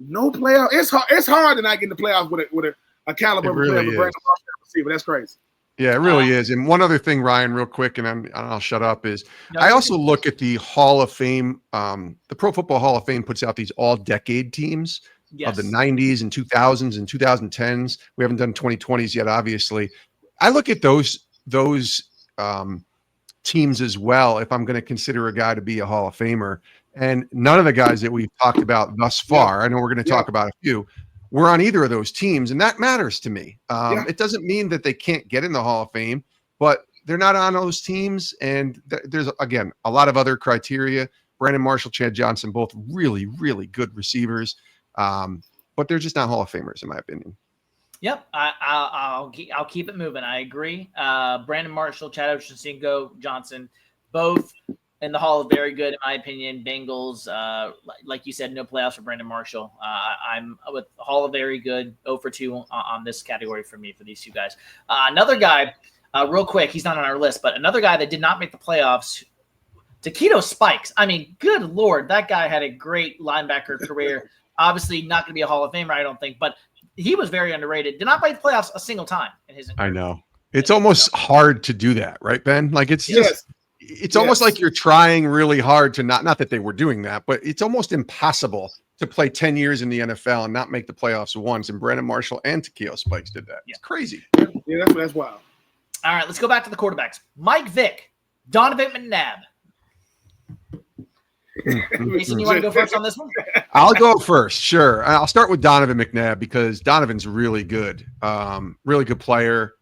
playoff. It's hard to not get in the playoffs with a caliber of player. Brandon Marshall receiver. That's crazy. Yeah, it really is. And one other thing, Ryan, real quick, and I'll shut up, is I also look at the Hall of Fame. The Pro Football Hall of Fame puts out these all-decade teams of the 90s and 2000s and 2010s. We haven't done 2020s yet, obviously. I look at those teams as well if I'm going to consider a guy to be a Hall of Famer. And none of the guys that we've talked about thus far, I know we're going to talk about a few, were on either of those teams, and that matters to me. It doesn't mean that they can't get in the Hall of Fame, but they're not on those teams, and there's, again, a lot of other criteria. Brandon Marshall, Chad Johnson, both really, really good receivers, but they're just not Hall of Famers, in my opinion. Yep, I'll keep it moving. I agree. Brandon Marshall, Chad Ochocinco, Johnson, both in the Hall of very good, in my opinion. Bengals, like you said, no playoffs for Brandon Marshall. I'm with Hall of very good, 0 for 2 on this category for me for these two guys. Another guy, real quick, he's not on our list, but another guy that did not make the playoffs, Taquito Spikes. I mean, good Lord, that guy had a great linebacker career. Obviously not going to be a Hall of Famer, I don't think, but he was very underrated. Did not make the playoffs a single time in his career. I know. It's almost hard to do that, right, Ben? Like, it's just it's almost like you're trying really hard to not that they were doing that, but it's almost impossible to play 10 years in the NFL and not make the playoffs once. And Brandon Marshall and Taquito Spikes did that. It's crazy. Yeah, that's wild. All right, let's go back to the quarterbacks. Mike Vick, Donovan McNabb. Jason, you want to go first on this one? I'll go first. Sure. I'll start with Donovan McNabb because Donovan's really good. Really good player.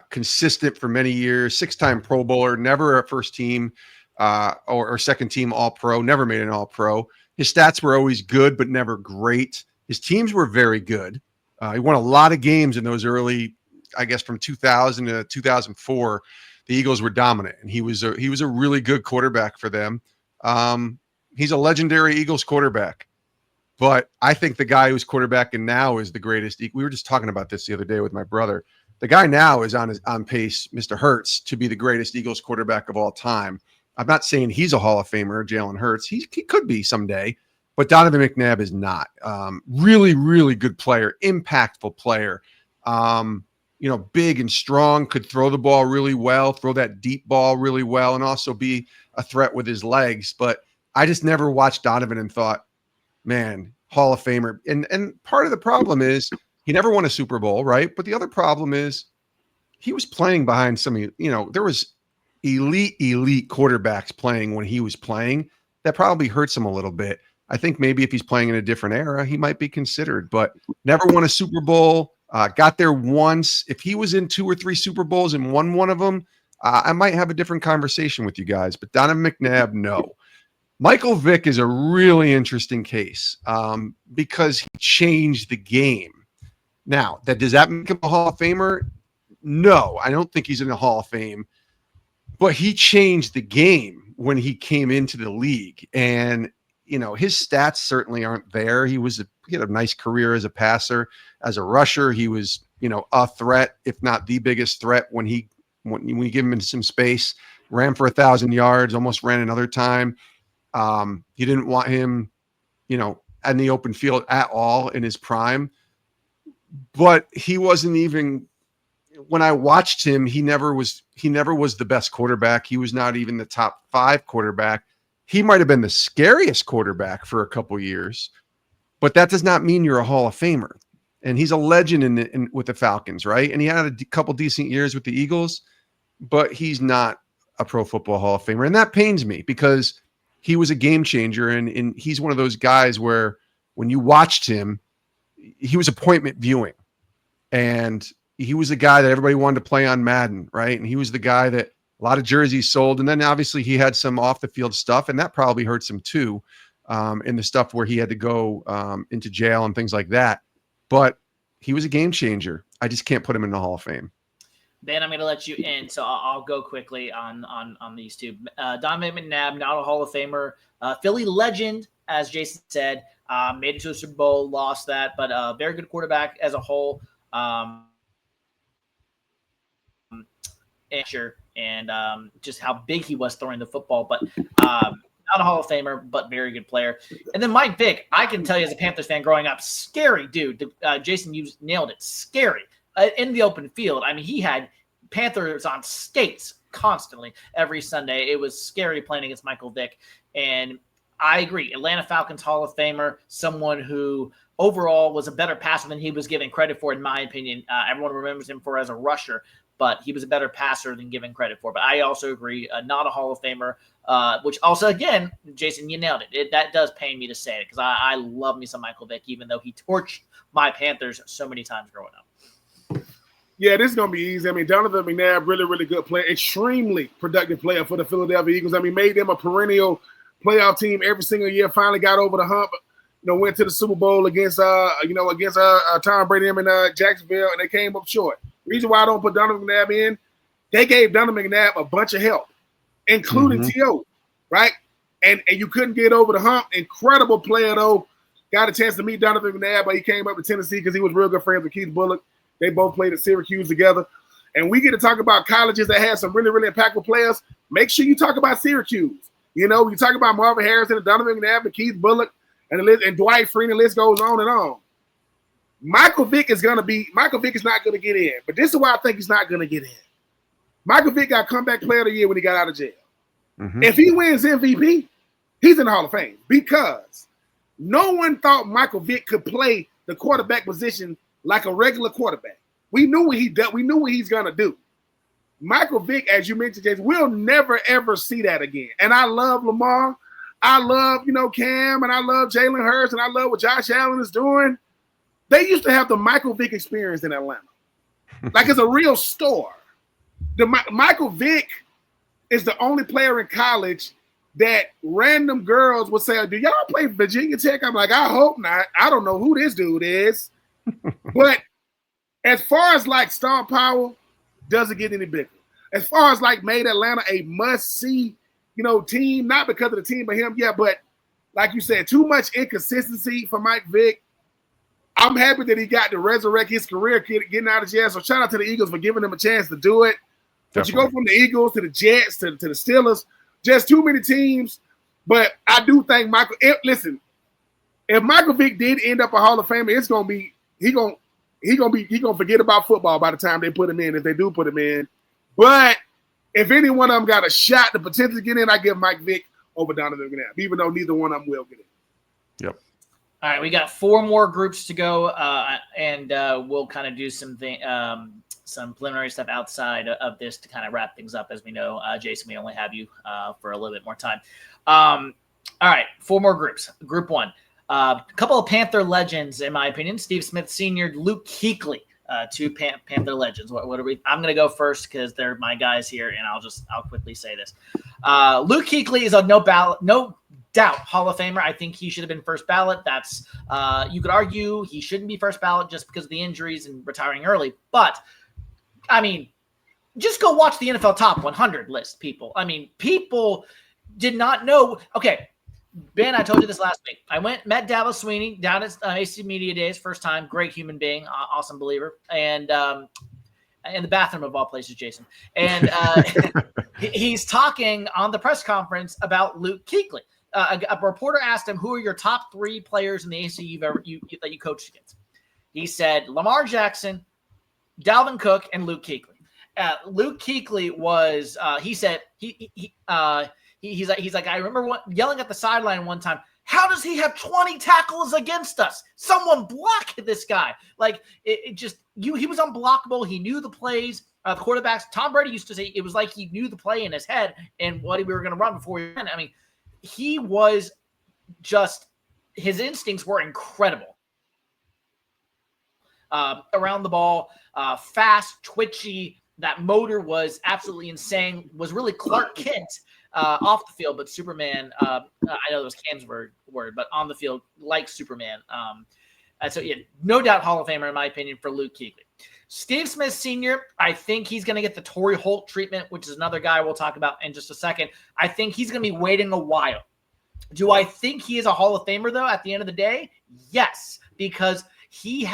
Consistent for many years. 6-time Pro Bowler. Never a first team or second team All Pro. Never made an All Pro. His stats were always good, but never great. His teams were very good. He won a lot of games in those early, I guess, from 2000 to 2004. The Eagles were dominant, and he was a really good quarterback for them. He's a legendary Eagles quarterback, but I think the guy who's quarterbacking now is the greatest. We were just talking about this the other day with my brother. The guy now is on pace, Mr. Hurts, to be the greatest Eagles quarterback of all time. I'm not saying he's a Hall of Famer, Jalen Hurts. He could be someday, but Donovan McNabb is not. Really, really good player, impactful player. Big and strong, could throw the ball really well, throw that deep ball really well, and also be a threat with his legs. But I just never watched Donovan and thought, man, Hall of Famer. And part of the problem is he never won a Super Bowl, right? But the other problem is he was playing behind there was elite quarterbacks playing when he was playing. That probably hurts him a little bit. I think maybe if he's playing in a different era, he might be considered, but never won a Super Bowl. Got there once. If he was in 2 or 3 Super Bowls and won one of them, I might have a different conversation with you guys. But Donovan McNabb, no. Michael Vick is a really interesting case because he changed the game. Now, does that make him a Hall of Famer? No, I don't think he's in the Hall of Fame. But he changed the game when he came into the league. And, his stats certainly aren't there. He had a nice career as a passer. As a rusher, he was, a threat, if not the biggest threat when you give him some space. Ran for 1,000 yards, almost ran another time. You didn't want him, in the open field at all in his prime. But he wasn't even, when I watched him, he never was the best quarterback. He was not even the top 5 quarterback. He might have been the scariest quarterback for a couple years, but that does not mean you're a Hall of Famer. And he's a legend with the Falcons, right? And he had a couple decent years with the Eagles, but he's not a Pro Football Hall of Famer. And that pains me because he was a game changer. And he's one of those guys where when you watched him, he was appointment viewing. And he was the guy that everybody wanted to play on Madden, right? And he was the guy that a lot of jerseys sold. And then obviously he had some off the field stuff, and that probably hurts him too, in the stuff where he had to go into jail and things like that. But he was a game changer. I just can't put him in the Hall of Fame. Ben, I'm going to let you in, so I'll go quickly on these two. Donovan McNabb, not a Hall of Famer. Philly legend, as Jason said, made it to a Super Bowl, lost that, but very good quarterback as a whole. And just how big he was throwing the football, but not a Hall of Famer, but very good player. And then Mike Vick, I can tell you as a Panthers fan growing up, scary dude. Jason, you nailed it. Scary. In the open field. I mean, he had Panthers on skates constantly every Sunday. It was scary playing against Michael Vick. And I agree. Atlanta Falcons Hall of Famer, someone who overall was a better passer than he was given credit for, in my opinion. Everyone remembers him for as a rusher, but he was a better passer than given credit for. But I also agree, not a Hall of Famer, which also, again, Jason, you nailed it. That does pain me to say it because I love me some Michael Vick, even though he torched my Panthers so many times growing up. Yeah, this is going to be easy. I mean, Donovan McNabb, really, really good player, extremely productive player for the Philadelphia Eagles. I mean, made them a perennial playoff team every single year, finally got over the hump, went to the Super Bowl against Tom Brady in Jacksonville, and they came up short. Reason why I don't put Donovan McNabb in, they gave Donovan McNabb a bunch of help, including T.O., right? And you couldn't get over the hump. Incredible player, though. Got a chance to meet Donovan McNabb, but he came up to Tennessee because he was real good friends with Keith Bulluck. They both played at Syracuse together. And we get to talk about colleges that had some really, really impactful players. Make sure you talk about Syracuse. You talk about Marvin Harrison and Donovan McNabb and Keith Bulluck and Dwight Freeney, the list goes on and on. Michael Vick is not going to get in. But this is why I think he's not going to get in. Michael Vick got comeback player of the year when he got out of jail. Mm-hmm. If he wins MVP, he's in the Hall of Fame because no one thought Michael Vick could play the quarterback position like a regular quarterback. We knew what he did. We knew what he's gonna do. Michael Vick, as you mentioned, Jason, we'll never ever see that again. And I love Lamar. I love, Cam, and I love Jalen Hurts, and I love what Josh Allen is doing. They used to have the Michael Vick experience in Atlanta. Like it's a real store. Michael Vick is the only player in college that random girls would say, do y'all play Virginia Tech? I'm like, I hope not. I don't know who this dude is. But as far as like star power, doesn't get any bigger. As far as like made Atlanta a must-see, team, not because of the team, but him, but like you said, too much inconsistency for Mike Vick. I'm happy that he got to resurrect his career getting out of jail. So shout out to the Eagles for giving him a chance to do it. But you go from the Eagles to the Jets to the Steelers, just too many teams. But I do think Michael. If Michael Vick did end up a Hall of Famer, it's gonna be he gonna forget about football by the time they put him in, if they do put him in. But if any one of them got a shot to potentially get in, I give Mike Vick over Donovan McNabb, even though neither one of them will get in. Yep. All right, we got 4 more groups to go, and we'll kind of do some preliminary stuff outside of this to kind of wrap things up. As we know, Jason, we only have you for a little bit more time. All right, 4 more groups. Group 1, a couple of Panther legends, in my opinion. Steve Smith Sr., Luke Kuechly, 2 Panther legends. What are we? I'm going to go first because they're my guys here, and I'll quickly say this. Luke Kuechly is a no doubt Hall of Famer. I think he should have been first ballot. That's you could argue he shouldn't be first ballot just because of the injuries and retiring early. But I mean, just go watch the NFL Top 100 list, people. I mean, people did not know. Okay, Ben, I told you this last week. I met Dallas Sweeney down at AC Media Days, first time. Great human being, awesome believer, and in the bathroom of all places, Jason. And he's talking on the press conference about Luke Kuechly. A reporter asked him, who are your top 3 players in the ACC that you coached against? He said Lamar Jackson, Dalvin Cook, and Luke Kuechly. Luke Kuechly was he said he's like I remember yelling at the sideline one time, how does he have 20 tackles against us? Someone block this guy. Like he was unblockable. He knew the plays. The quarterbacks, Tom Brady used to say it was like he knew the play in his head and what we were going to run before he ran. I mean, he was just, his instincts were incredible. Around the ball, fast, twitchy. That motor was absolutely insane. Was really Clark Kent off the field, but Superman. I know it was Cam's word, but on the field, like Superman. So yeah, no doubt Hall of Famer in my opinion for Luke Kuechly. Steve Smith Sr., I think he's going to get the Torrey Holt treatment, which is another guy we'll talk about in just a second. I think he's going to be waiting a while. Do I think he is a Hall of Famer, though, at the end of the day? Yes, because he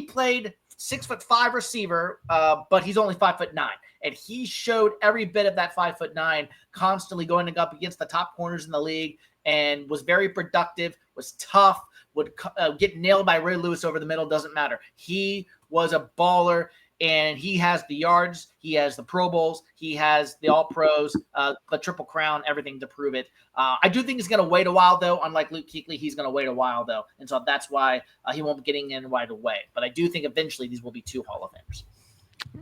played 6'5" receiver, but he's only 5'9", and he showed every bit of that 5'9", constantly going up against the top corners in the league, and was very productive, was tough, would get nailed by Ray Lewis over the middle, doesn't matter. He was a baller, and he has the yards, he has the Pro Bowls, he has the All-Pros, the Triple Crown, everything to prove it. I do think he's going to wait a while, though. Unlike Luke Kuechly, he's going to wait a while, though, and so that's why he won't be getting in right away. But I do think eventually these will be 2 Hall of Famers.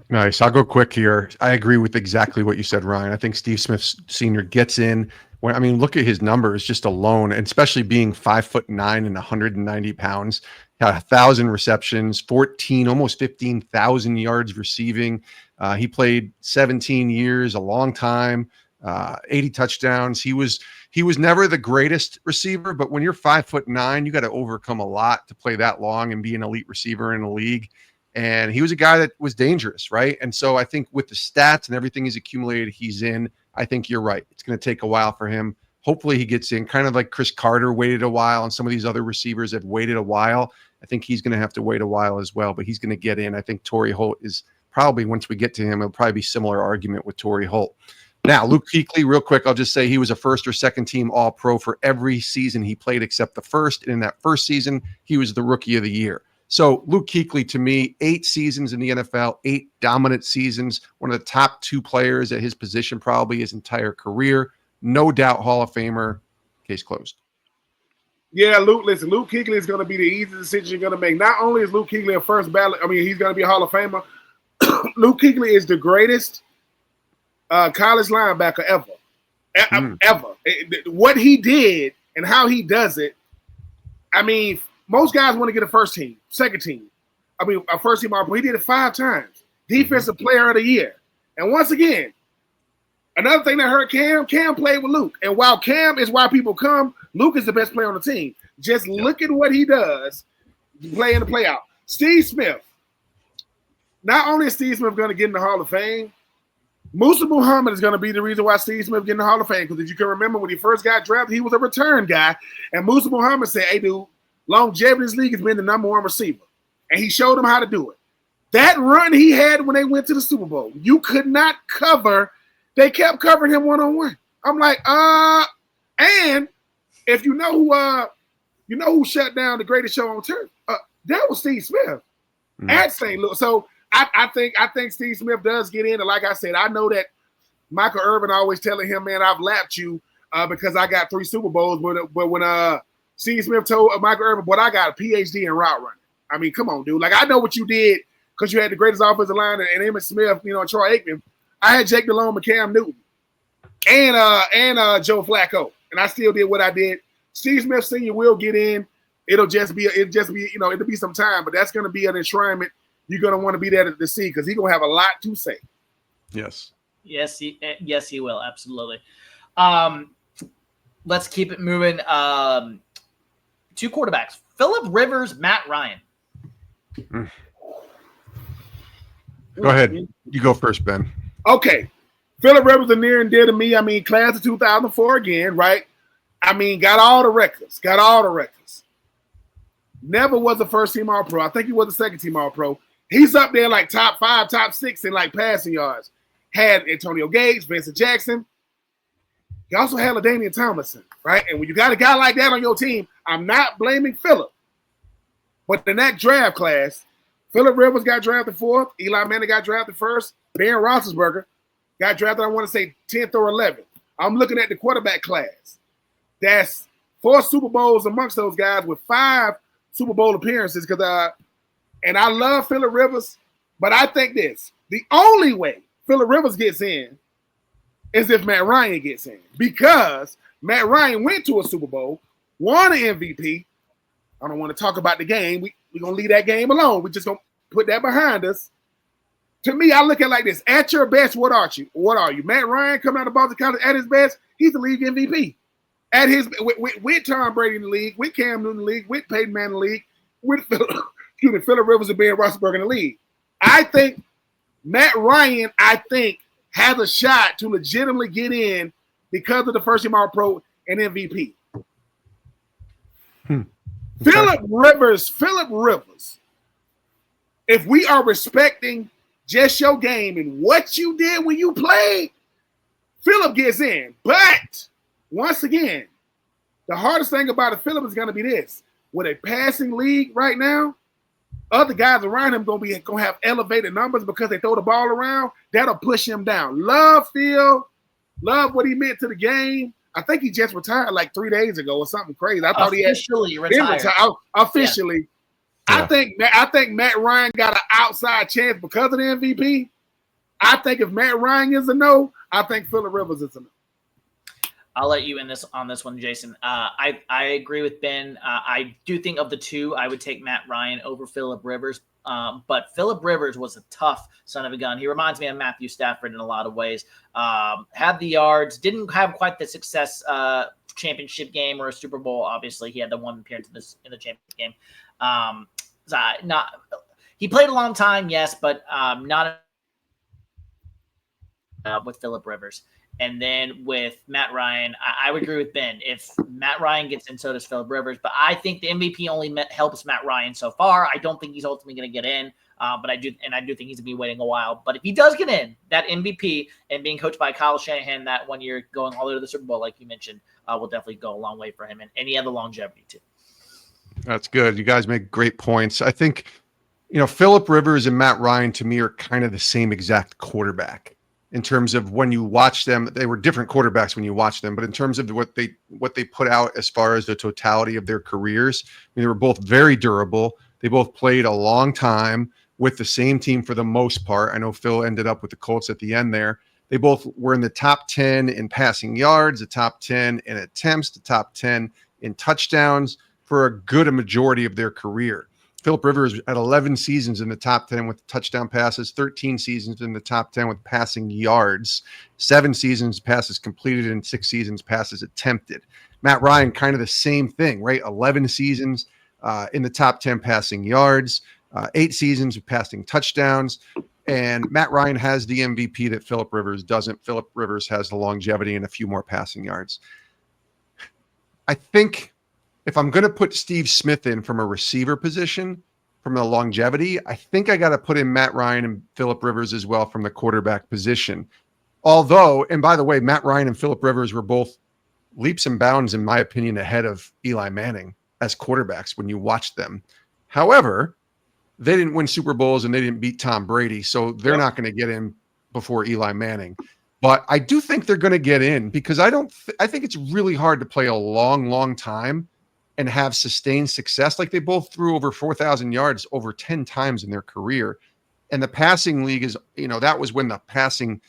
Nice. I'll go quick here. I agree with exactly what you said, Ryan. I think Steve Smith Sr. gets in. Look at his numbers just alone, and especially being 5'9" and 190 pounds. Got 1,000 receptions, almost 15,000 yards receiving. He played 17 years, a long time, 80 touchdowns. He was never the greatest receiver, but when you're 5'9", you got to overcome a lot to play that long and be an elite receiver in the league. And he was a guy that was dangerous, right? And so I think with the stats and everything he's accumulated, he's in. I think you're right. It's going to take a while for him. Hopefully he gets in, kind of like Chris Carter waited a while, and some of these other receivers have waited a while. I think he's going to have to wait a while as well, but he's going to get in. I think Torrey Holt is probably, once we get to him, it'll probably be similar argument with Torrey Holt. Now, Luke Kuechly, real quick, I'll just say he was a first or second team All-Pro for every season he played except the first. And in that first season, he was the Rookie of the Year. So Luke Kuechly, to me, 8 seasons in the NFL, 8 dominant seasons, one of the top 2 players at his position probably his entire career. No doubt Hall of Famer, case closed. Yeah, Luke. Listen, Luke Kuechly is going to be the easiest decision you're going to make. Not only is Luke Kuechly a first ballot, I mean, he's going to be a Hall of Famer. Luke Kuechly is the greatest college linebacker ever. Ever. What he did and how he does it. I mean, most guys want to get a first team, second team. I mean, a first team All-Pro. He did it 5 times. Defensive Player of the Year. And once again, another thing that hurt Cam played with Luke. And while Cam is why people come, Luke is the best player on the team. Just look at what he does, play in the play out. Steve Smith. Not only is Steve Smith going to get in the Hall of Fame, Musa Muhammad is going to be the reason why Steve Smith get in the Hall of Fame. Because if you can remember when he first got drafted, he was a return guy. And Musa Muhammad said, hey, dude, longevity in this league has been the #1 receiver. And he showed him how to do it. That run he had when they went to the Super Bowl, you could not cover. They kept covering him one-on-one. I'm like, and if you know who shut down the greatest show on turf, that was Steve Smith at St. Louis. So I think Steve Smith does get in. And like I said, I know that Michael Irvin always telling him, man, I've lapped you because I got 3 Super Bowls. But when Steve Smith told Michael Irvin, but I got a PhD in route running. I mean, come on, dude. Like, I know what you did because you had the greatest offensive line and Emmitt Smith, and Troy Aikman. I had Jake Delhomme and Cam Newton and Joe Flacco, and I still did what I did. Steve Smith Sr. will get in. It'll be some time, but that's going to be an enshrinement you're going to want to be there to see because he's going to have a lot to say. Yes. Yes, he will. Absolutely. Let's keep it moving. 2 quarterbacks, Phillip Rivers, Matt Ryan. Go ahead. You go first, Ben. Okay. Phillip Rivers is near and dear to me. I mean, class of 2004 again, right? I mean, got all the records. Never was a first-team All-Pro. I think he was a second-team All-Pro. He's up there like top 5, top 6 in like passing yards. Had Antonio Gates, Vincent Jackson. He also had LaDainian Tomlinson, right? And when you got a guy like that on your team, I'm not blaming Phillip. But in that draft class, Phillip Rivers got drafted 4th. Eli Manning got drafted 1st. Ben Roethlisberger got drafted, I want to say, 10th or 11th. I'm looking at the quarterback class. That's 4 Super Bowls amongst those guys with 5 Super Bowl appearances. And I love Phillip Rivers, but I think this. The only way Phillip Rivers gets in is if Matt Ryan gets in. Because Matt Ryan went to a Super Bowl, won an MVP. I don't want to talk about the game. We're going to leave that game alone. We're just going to put that behind us. To me, I look at it like this. At your best, what are you? Matt Ryan coming out of Boston College at his best, he's the league MVP. At his with Tom Brady in the league, with Cam Newton in the league, with Peyton Manning in the league, with Phillip Rivers and Ben Roethlisberger in the league. I think Matt Ryan, has a shot to legitimately get in because of the first-team All-Pro and MVP. Phillip Rivers, if we are respecting just your game and what you did when you played, Phillip gets in. But once again, the hardest thing about it, Phillip, is going to be this. With a passing league right now, other guys around him going to have elevated numbers because they throw the ball around. That'll push him down. Love Phil. Love what he meant to the game. I think he just retired like 3 days ago or something crazy. I thought he had retired. Officially. Yeah. I think Matt Ryan got an outside chance because of the MVP. I think if Matt Ryan is a no, I think Phillip Rivers is a no. I'll let you in on this one, Jason. I agree with Ben. I do think of the 2, I would take Matt Ryan over Phillip Rivers. But Phillip Rivers was a tough son of a gun. He reminds me of Matthew Stafford in a lot of ways. Had the yards, didn't have quite the success championship game or a Super Bowl. Obviously, he had the one appearance in the championship game. He played a long time, yes, but not with Phillip Rivers. And then with Matt Ryan, I would agree with Ben. If Matt Ryan gets in, so does Phillip Rivers. But I think the MVP only helps Matt Ryan so far. I don't think he's ultimately going to get in. But I do think he's going to be waiting a while. But if he does get in, that MVP and being coached by Kyle Shanahan that 1 year, going all the way to the Super Bowl, like you mentioned, will definitely go a long way for him. And he had the longevity too. That's good. You guys make great points. I think, Phillip Rivers and Matt Ryan to me are kind of the same exact quarterback. in terms of when you watch them. They were different quarterbacks when you watch them, but in terms of what they put out as far as the totality of their careers, I mean, they were both very durable. They both played a long time with the same team for the most part. I know Phil ended up with the Colts at the end there. They both were in the top 10 in passing yards, the top 10 in attempts, the top 10 in touchdowns for a good majority of their career. Philip Rivers had 11 seasons in the top 10 with touchdown passes, 13 seasons in the top 10 with passing yards, 7 seasons passes completed, and 6 seasons passes attempted. Matt Ryan, kind of the same thing, right? 11 seasons in the top 10 passing yards, 8 seasons of passing touchdowns. And Matt Ryan has the MVP that Philip Rivers doesn't. Philip Rivers has the longevity and a few more passing yards. I think if I'm going to put Steve Smith in from a receiver position, from the longevity, I think I got to put in Matt Ryan and Philip Rivers as well from the quarterback position. Although, and by the way, Matt Ryan and Philip Rivers were both leaps and bounds, in my opinion, ahead of Eli Manning as quarterbacks when you watch them. However, they didn't win Super Bowls and they didn't beat Tom Brady, so they're not going to get in before Eli Manning. But I do think they're going to get in because I think it's really hard to play a long time and have sustained success. Like, they both threw over 4,000 yards over 10 times in their career. And the passing league is, that was when the passing,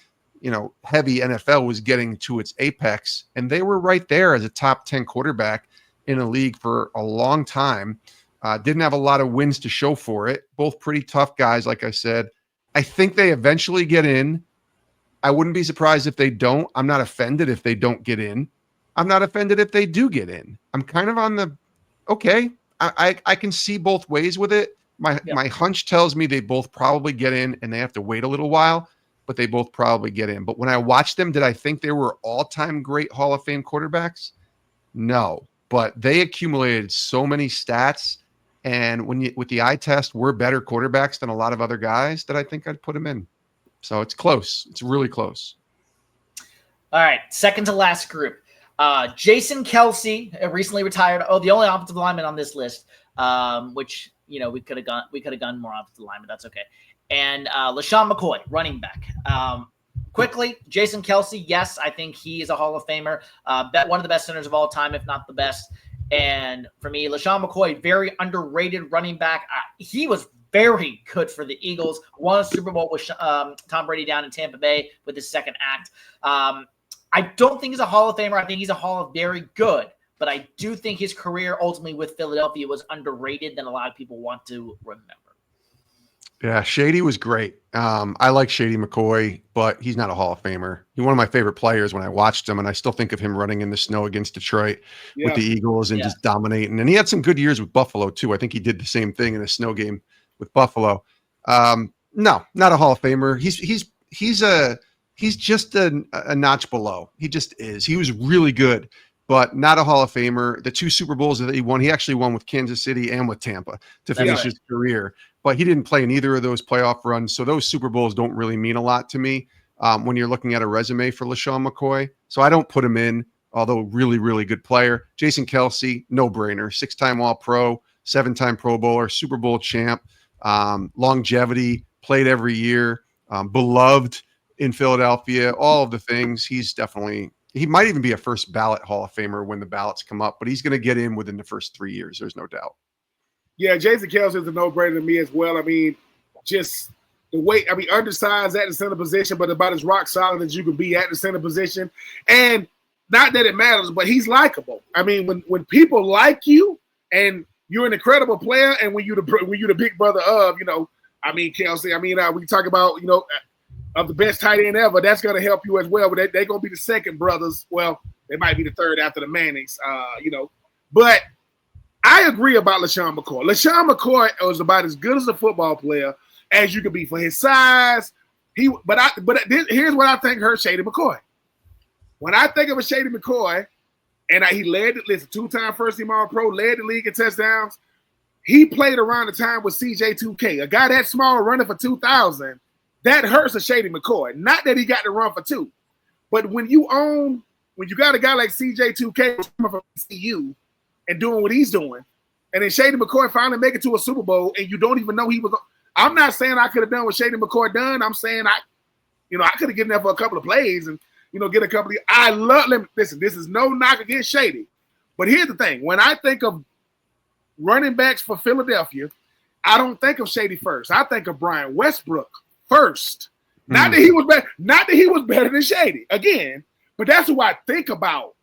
heavy NFL was getting to its apex. And they were right there as a top 10 quarterback in a league for a long time. Didn't have a lot of wins to show for it. Both pretty tough guys, like I said. I think they eventually get in. I wouldn't be surprised if they don't. I'm not offended if they don't get in. I'm not offended if they do get in. I'm kind of on the, okay, I can see both ways with it. My hunch tells me they both probably get in and they have to wait a little while, but they both probably get in. But when I watched them, did I think they were all-time great Hall of Fame quarterbacks? No, but they accumulated so many stats. And with the eye test, we're better quarterbacks than a lot of other guys that I think I'd put them in. So it's close. It's really close. All right. Second to last group. Jason Kelsey recently retired. Oh, the only offensive lineman on this list, which, we could have gone more offensive lineman. That's okay. And LaShawn McCoy, running back. Quickly, Jason Kelsey, yes, I think he is a Hall of Famer. One of the best centers of all time, if not the best. And for me, LaShawn McCoy, very underrated running back. He was very good for the Eagles. Won a Super Bowl with Tom Brady down in Tampa Bay with his second act. I don't think he's a Hall of Famer. I think he's a Hall of very good. But I do think his career ultimately with Philadelphia was underrated than a lot of people want to remember. Yeah, Shady was great. I like Shady McCoy, but he's not a Hall of Famer. He's one of my favorite players when I watched him, and I still think of him running in the snow against Detroit with the Eagles and just dominating. And he had some good years with Buffalo, too. I think he did the same thing in a snow game with Buffalo. No, not a Hall of Famer. He's just a notch below. He just is. He was really good, but not a Hall of Famer. The 2 Super Bowls that he won, he actually won with Kansas City and with Tampa to finish his career. But he didn't play in either of those playoff runs. So those Super Bowls don't really mean a lot to me when you're looking at a resume for LaShawn McCoy. So I don't put him in, although really, really good player. Jason Kelsey, no-brainer. 6-time All-Pro, 7-time Pro Bowler, Super Bowl champ, longevity, played every year, beloved in Philadelphia, all of the things. He might even be a first ballot Hall of Famer when the ballots come up, but he's going to get in within the first 3 years. There's no doubt. Yeah, Jason Kelsey is a no-brainer to me as well. I mean, just the weight, undersized at the center position, but about as rock solid as you can be at the center position. And not that it matters, but he's likable. I mean, when people like you and you're an incredible player, and when you're the big brother of, Kelsey, we talk about, of the best tight end ever, that's going to help you as well. But they're going to be the second brothers. Well, they might be the third after the Mannings, But I agree about LaShawn McCoy. LaShawn McCoy was about as good as a football player as you could be for his size. Here's what I think hurt Shady McCoy. When I think of a Shady McCoy, and he led, 2-time first-team All-Pro, led the league in touchdowns. He played around the time with CJ2K, a guy that small running for 2,000. That hurts a Shady McCoy. Not that he got to run for 2, but when you got a guy like CJ2K from CU and doing what he's doing, and then Shady McCoy finally make it to a Super Bowl, and you don't even know he was. I'm not saying I could have done what Shady McCoy done. I'm saying I could have given there for a couple of plays and, get a couple of – I love – listen, this is no knock against Shady. But here's the thing. When I think of running backs for Philadelphia, I don't think of Shady first. I think of Brian Westbrook first. Not that he was better. Not that he was better than Shady. Again, but that's who I think about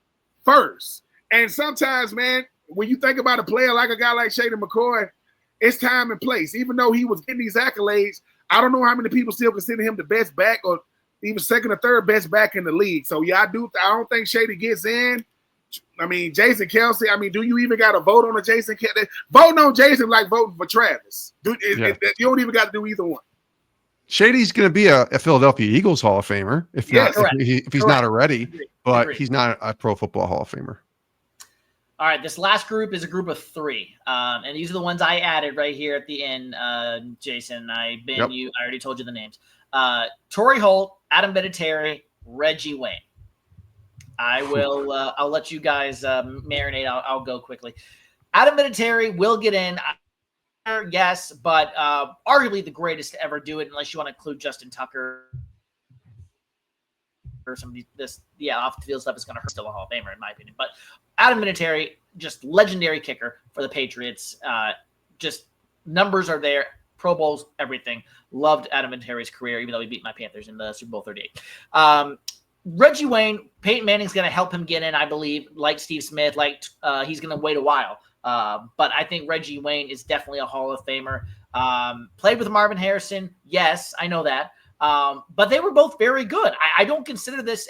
first. And sometimes, man, when you think about a player like a guy like Shady McCoy, it's time and place. Even though he was getting these accolades, I don't know how many people still consider him the best back or even second or third best back in the league. So, yeah, I don't think Shady gets in. I mean, Jason Kelsey, do you even got to vote on a Jason Kelsey? Voting on Jason like voting for Travis. You don't even got to do either one. Shady's going to be a Philadelphia Eagles Hall of Famer if he's not already, but he's not a Pro Football Hall of Famer. All right, this last group is a group of 3, and these are the ones I added right here at the end. Jason, I already told you the names. Torrey Holt, Adam Vinatieri, Reggie Wayne. I will. I'll let you guys marinate. I'll go quickly. Adam Vinatieri will get in. Yes, but arguably the greatest to ever do it, unless you want to include Justin Tucker or somebody. Off the field stuff is going to hurt. Still a Hall of Famer in my opinion. But Adam Vinatieri, just legendary kicker for the Patriots. Just numbers are there, Pro Bowls, everything. Loved Adam Vinatieri's career, even though he beat my Panthers in the Super Bowl 38. Reggie Wayne, Peyton Manning's going to help him get in, I believe. Like Steve Smith, he's going to wait a while. But I think Reggie Wayne is definitely a Hall of Famer. Played with Marvin Harrison. Yes, I know that. But they were both very good. I don't consider this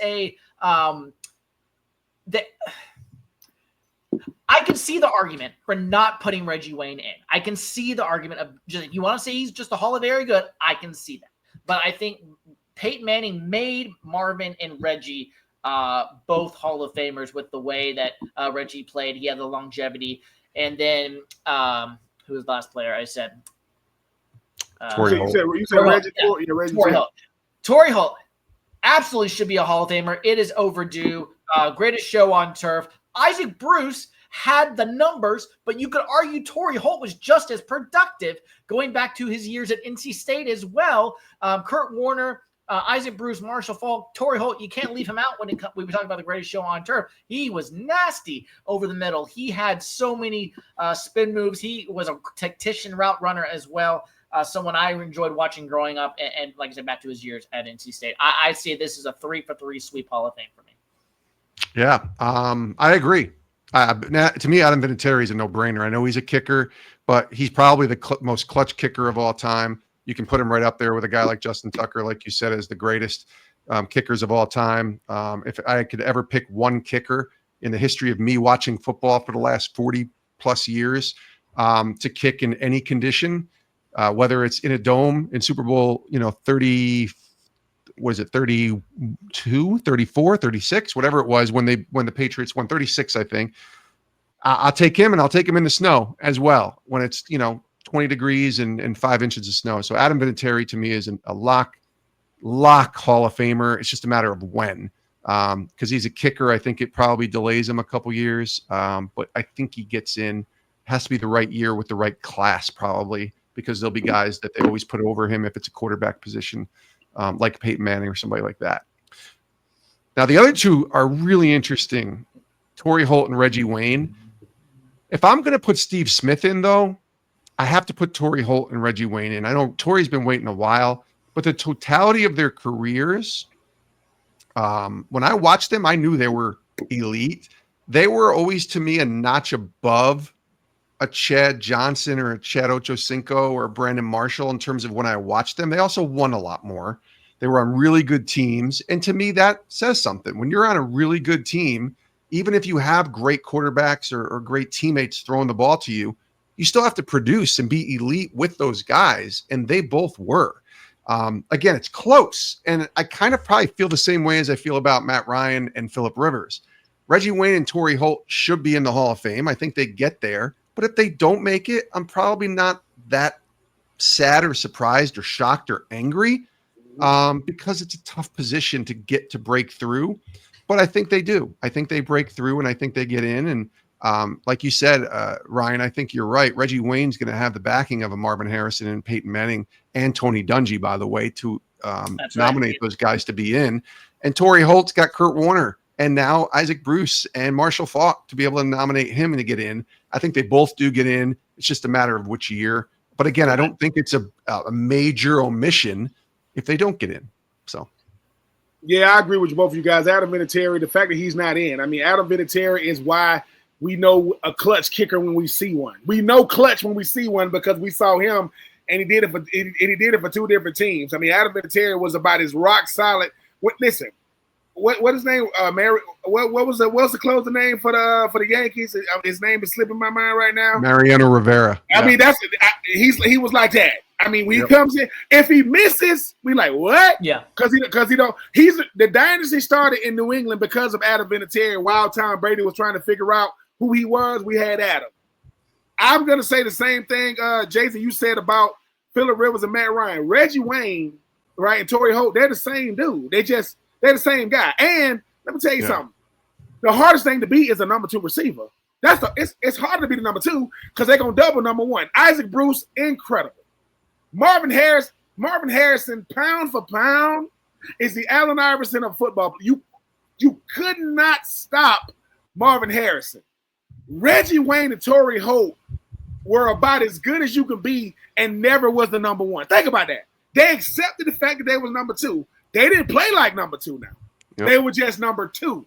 I can see the argument for not putting Reggie Wayne in. I can see the argument of you want to say he's just a Hall of Very good. I can see that. But I think Peyton Manning made Marvin and Reggie both Hall of Famers with the way that Reggie played. He had the longevity. And then who was the last player I said? Torrey Holt. You said Reggie. Torrey Holt. Torrey Holt absolutely should be a Hall of Famer. It is overdue. Greatest show on turf. Isaac Bruce had the numbers, but you could argue Torrey Holt was just as productive going back to his years at NC State as well. Kurt Warner, Isaac Bruce, Marshall Faulk, Torrey Holt, you can't leave him out when we were talking about the greatest show on turf. He was nasty over the middle. He had so many spin moves. He was a tactician route runner as well. Someone I enjoyed watching growing up. And like I said, back to his years at NC State. I see this as a 3-for-3 sweep Hall of Fame for me. Yeah, I agree. To me, Adam Vinatieri is a no-brainer. I know he's a kicker, but he's probably the most clutch kicker of all time. You can put him right up there with a guy like Justin Tucker, like you said, as the greatest kickers of all time. If I could ever pick one kicker in the history of me watching football for the last 40-plus years to kick in any condition, whether it's in a dome in Super Bowl, 30, what is it, 32, 34, 36, whatever it was when the Patriots won 36, I think. I'll take him, and I'll take him in the snow as well when it's, 20 degrees and 5 inches of snow. So Adam Vinatieri to me is a lock Hall of Famer. It's just a matter of when, because he's a kicker. I think it probably delays him a couple years, but I think he gets in. Has to be the right year with the right class probably, because there'll be guys that they always put over him if it's a quarterback position, like Peyton Manning or somebody like that. Now, the other two are really interesting, Torrey Holt and Reggie Wayne. If I'm going to put Steve Smith in, though, I have to put Torrey Holt and Reggie Wayne in. I know Torrey's been waiting a while, but the totality of their careers, when I watched them, I knew they were elite. They were always, to me, a notch above a Chad Johnson or a Chad Ochocinco or a Brandon Marshall in terms of when I watched them. They also won a lot more. They were on really good teams. And to me, that says something. When you're on a really good team, even if you have great quarterbacks or great teammates throwing the ball to you, you still have to produce and be elite with those guys. And they both were. Again, it's close. And I kind of probably feel the same way as I feel about Matt Ryan and Phillip Rivers. Reggie Wayne and Torrey Holt should be in the Hall of Fame. I think they get there. But if they don't make it, I'm probably not that sad or surprised or shocked or angry, because it's a tough position to break through. But I think they do. I think they break through, and I think they get in. And like you said, Ryan, I think you're right. Reggie Wayne's going to have the backing of a Marvin Harrison and Peyton Manning and Tony Dungy, by the way, to nominate those guys to be in. And Torrey Holt's got Kurt Warner, and now Isaac Bruce and Marshall Faulk to be able to nominate him and to get in. I think they both do get in. It's just a matter of which year. But again, I don't think it's a major omission if they don't get in. So, yeah, I agree with both of you guys. Adam Vinatieri, the fact that he's not in. I mean, Adam Vinatieri is why we know a clutch kicker when we see one. We know clutch when we see one because we saw him, and he did it for two different teams. I mean, Adam Vinatieri was about as rock solid. Listen, what his name? What was the closer name for the Yankees? His name is slipping my mind right now. Mariano Rivera. I mean, he was like that. I mean, when he comes in, if he misses, we like what? Yeah, because the dynasty started in New England because of Adam Vinatieri. While Tom Brady was trying to figure out who he was, we had Adam. I'm gonna say the same thing, Jason, you said about Phillip Rivers and Matt Ryan. Reggie Wayne, right, and Torrey Holt, they're the same dude. They're the same guy. And let me tell you something. The hardest thing to beat is a number 2 receiver. It's harder to be the number 2 because they're gonna double number 1. Isaac Bruce, incredible. Marvin Harrison, pound for pound, is the Allen Iverson of football. You could not stop Marvin Harrison. Reggie Wayne and Torrey Holt were about as good as you can be and never was the number 1. Think about that. They accepted the fact that they was number 2. They didn't play like number 2 now. Yep. They were just number 2.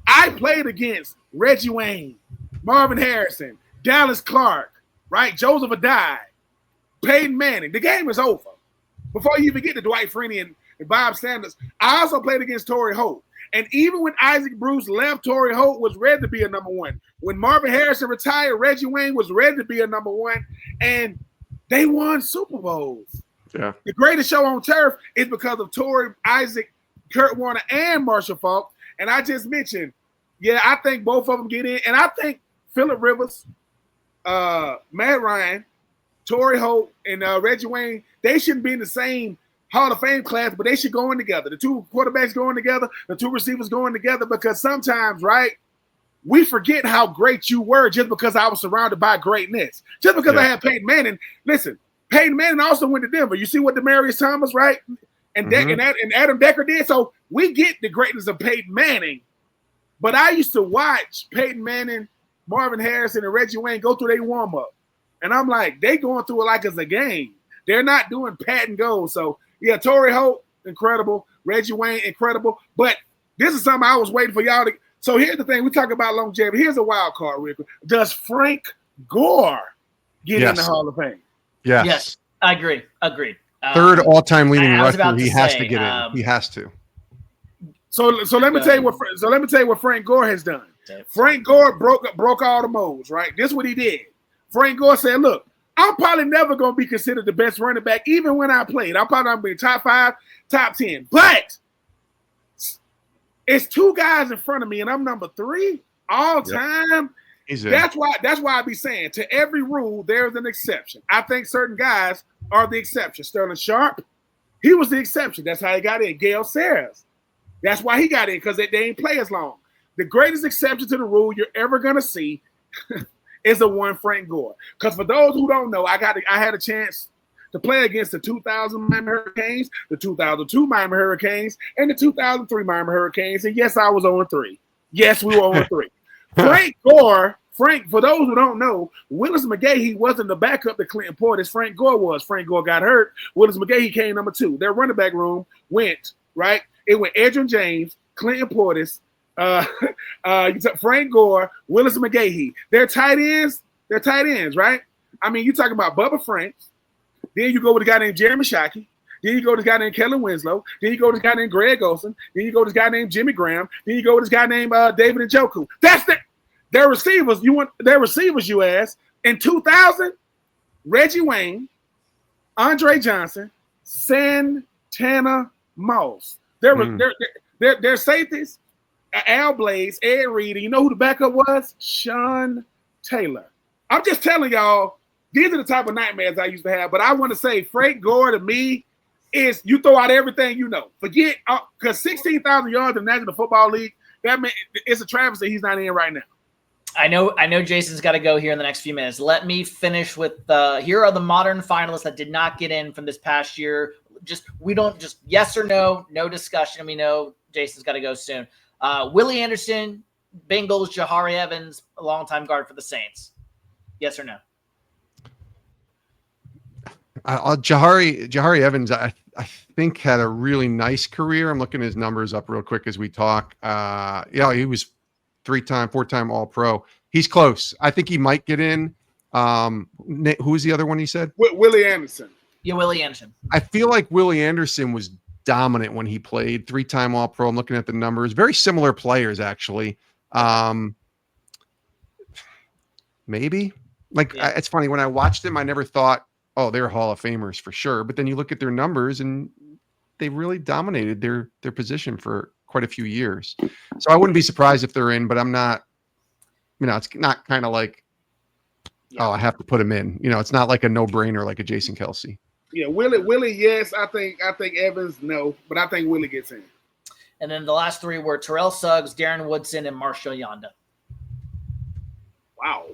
I played against Reggie Wayne, Marvin Harrison, Dallas Clark, right? Joseph Adai, Peyton Manning. The game is over. Before you even get to Dwight Freeney and Bob Sanders, I also played against Torrey Holt. And even when Isaac Bruce left, Torrey Holt was ready to be a number 1. When Marvin Harrison retired, Reggie Wayne was ready to be a number 1. And they won Super Bowls. Yeah. The greatest show on turf is because of Torrey, Isaac, Kurt Warner, and Marshall Faulk. And I just mentioned, I think both of them get in. And I think Phillip Rivers, Matt Ryan, Torrey Holt, and Reggie Wayne, they shouldn't be in the same Hall of Fame class, but they should go in together. The 2 quarterbacks going together, the 2 receivers going together, because sometimes, right, we forget how great you were just because I was surrounded by greatness. Just because I had Peyton Manning. Listen, Peyton Manning also went to Denver. You see what Demaryius Thomas, right? And Adam Decker did. So we get the greatness of Peyton Manning. But I used to watch Peyton Manning, Marvin Harrison, and Reggie Wayne go through their warm-up. And I'm like, they going through it like it's a game. They're not doing pat and go. So, yeah, Torrey Holt, incredible. Reggie Wayne, incredible. But this is something I was waiting for y'all to. So here's the thing. We talk about longevity. Here's a wild card, Rick. Does Frank Gore get in the Hall of Fame? Yes. I agree. Third all-time leading rusher. He has to get in. He has to. So let me tell you what Frank Gore has done. Frank Gore broke all the molds, right? This is what he did. Frank Gore said, look, I'm probably never going to be considered the best running back, even when I played. I'm probably going to be top 5, top 10. But it's 2 guys in front of me, and I'm number 3 all time. That's why I be saying, to every rule, there's an exception. I think certain guys are the exception. Sterling Sharp, he was the exception. That's how he got in. Gale Sayers, that's why he got in, because they ain't play as long. The greatest exception to the rule you're ever going to see is the one Frank Gore. Because for those who don't know, I had a chance to play against the 2000 Miami Hurricanes, the 2002 Miami Hurricanes, and the 2003 Miami Hurricanes. And yes, I was 0-3. Yes, we were 0-3. Frank Gore, for those who don't know, Willis McGahee wasn't the backup to Clinton Portis. Frank Gore was. Frank Gore got hurt. Willis McGahee came number 2. Their running back room went, right? It went Edgerrin James, Clinton Portis, Frank Gore, Willis McGahee. They're tight ends, right? I mean, you're talking about Bubba Franks. Then you go with a guy named Jeremy Shockey. Then you go to this guy named Kellen Winslow. Then you go to this guy named Greg Olson. Then you go to this guy named Jimmy Graham. Then you go to this guy named David Njoku. That's their receivers. You want their receivers, you ask. In 2000, Reggie Wayne, Andre Johnson, Santana Moss. They're safeties. Al Blaze, Ed Reed, and you know who the backup was? Sean Taylor. I'm just telling y'all, these are the type of nightmares I used to have. But I want to say Frank Gore to me is you throw out everything you know. Forget, because 16,000 yards in the National Football League, that man, it's a travesty he's not in right now. I know Jason's got to go here in the next few minutes. Let me finish with here are the modern finalists that did not get in from this past year. we don't just yes or no discussion. We know Jason's got to go soon. Willie Anderson, Bengals, Jahari Evans, a longtime guard for the Saints. Yes or no? Jahari Evans, I think had a really nice career. I'm looking his numbers up real quick as we talk. He was 4-time All-Pro. He's close. I think he might get in. Who was the other one he said? Willie Anderson. Yeah, Willie Anderson. I feel like Willie Anderson was dominant when he played. 3-time All-Pro. I'm looking at the numbers. Very similar players, actually. Maybe. It's funny. When I watched them, I never thought, oh, they're Hall of Famers for sure. But then you look at their numbers, and they really dominated their position for quite a few years. So I wouldn't be surprised if they're in, but I'm not, it's not kind of like, oh, I have to put him in. It's not like a no-brainer like a Jason Kelce. Yeah, Willie, yes. I think Evans, no, but I think Willie gets in. And then the last three were Terrell Suggs, Darren Woodson, and Marshall Yonda. Wow.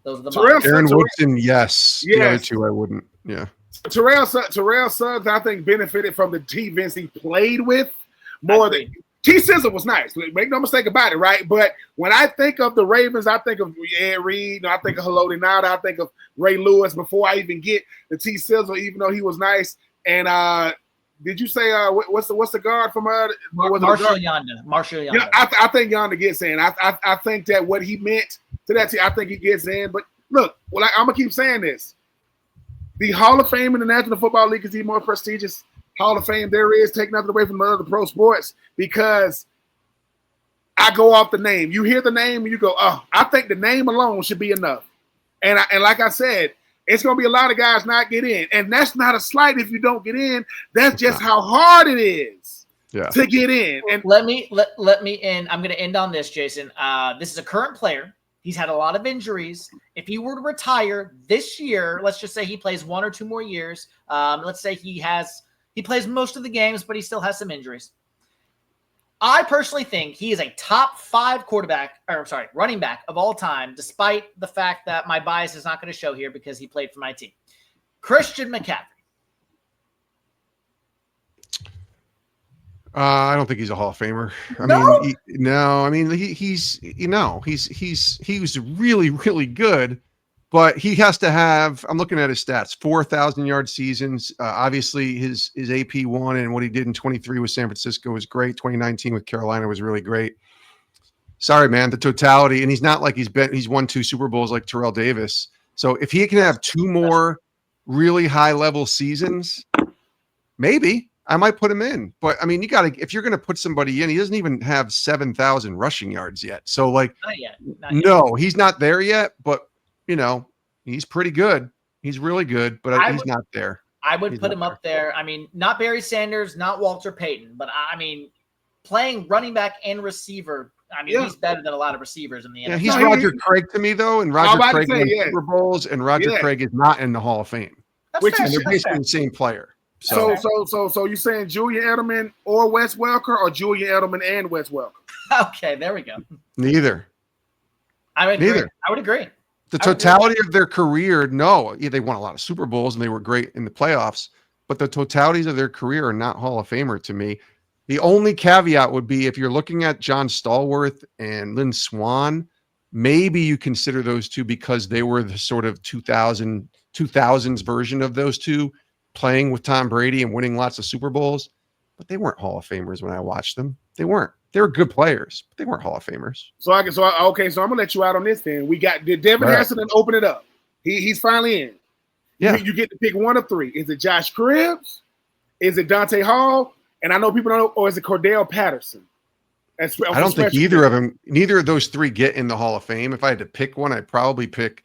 Those are the Darren Woodson, yes. The other two I wouldn't. Yeah. Terrell Suggs, I think, benefited from the defense he played with more than T. Sizzle was nice. Make no mistake about it, right? But when I think of the Ravens, I think of Ed Reed, I think of Haloti Ngata, I think of Ray Lewis before I even get the T. Sizzle, even though he was nice. And did you say what's the guard from Marshall Yonda? Marshall Yonda. Yeah, I think Yonda gets in. I think that what he meant to that team, I think he gets in. But look, I'm gonna keep saying this. The Hall of Fame in the National Football League is the more prestigious Hall of Fame there is. Take nothing away from the other pro sports, because I go off the name. You hear the name and you go, oh, I think the name alone should be enough. And like I said, it's going to be a lot of guys not get in. And that's not a slight if you don't get in. That's just how hard it is to get in. And let me end. I'm going to end on this, Jason. This is a current player. He's had a lot of injuries. If he were to retire this year, let's just say he plays 1 or 2 more years. Let's say he plays most of the games, but he still has some injuries. I personally think he is a top 5 running back of all time, despite the fact that my bias is not going to show here because he played for my team. Christian McCaffrey. I don't think he's a Hall of Famer. He was really, really good, but he has to have, I'm looking at his stats, 4,000-yard seasons. Obviously his AP1 and what he did in 23 with San Francisco was great. 2019 with Carolina was really great. Sorry, man, the totality, and he's not like he's won 2 Super Bowls like Terrell Davis. So if he can have 2 more really high-level seasons, maybe I might put him in. But I mean, if you're going to put somebody in, he doesn't even have 7,000 rushing yards yet. So not yet. He's not there yet, but he's pretty good. He's really good, but he's not there. I would put him up there. I mean, not Barry Sanders, not Walter Payton, but I mean, playing running back and receiver, he's better than a lot of receivers in the NFL. Yeah, he's Roger Craig to me, though, and Roger Craig won Super Bowls, and Roger Craig is not in the Hall of Fame. They're basically the same player. So you're saying Julian Edelman or Wes Welker, or Julian Edelman and Wes Welker? Okay, there we go. Neither. I would agree. The totality of their career, they won a lot of Super Bowls and they were great in the playoffs, but the totalities of their career are not Hall of Famer to me. The only caveat would be if you're looking at John Stallworth and Lynn Swann, maybe you consider those two because they were the sort of 2000s version of those two, playing with Tom Brady and winning lots of Super Bowls, but they weren't Hall of Famers when I watched them. They weren't. They were good players, but they weren't Hall of Famers. So I'm gonna let you out on this then. We got Devin Hester and open it up. He's finally in. Yeah. You get to pick one of 3. Is it Josh Cribbs? Is it Dante Hall? And I know people don't know, or is it Cordell Patterson? I don't think neither of those 3 get in the Hall of Fame. If I had to pick one, I'd probably pick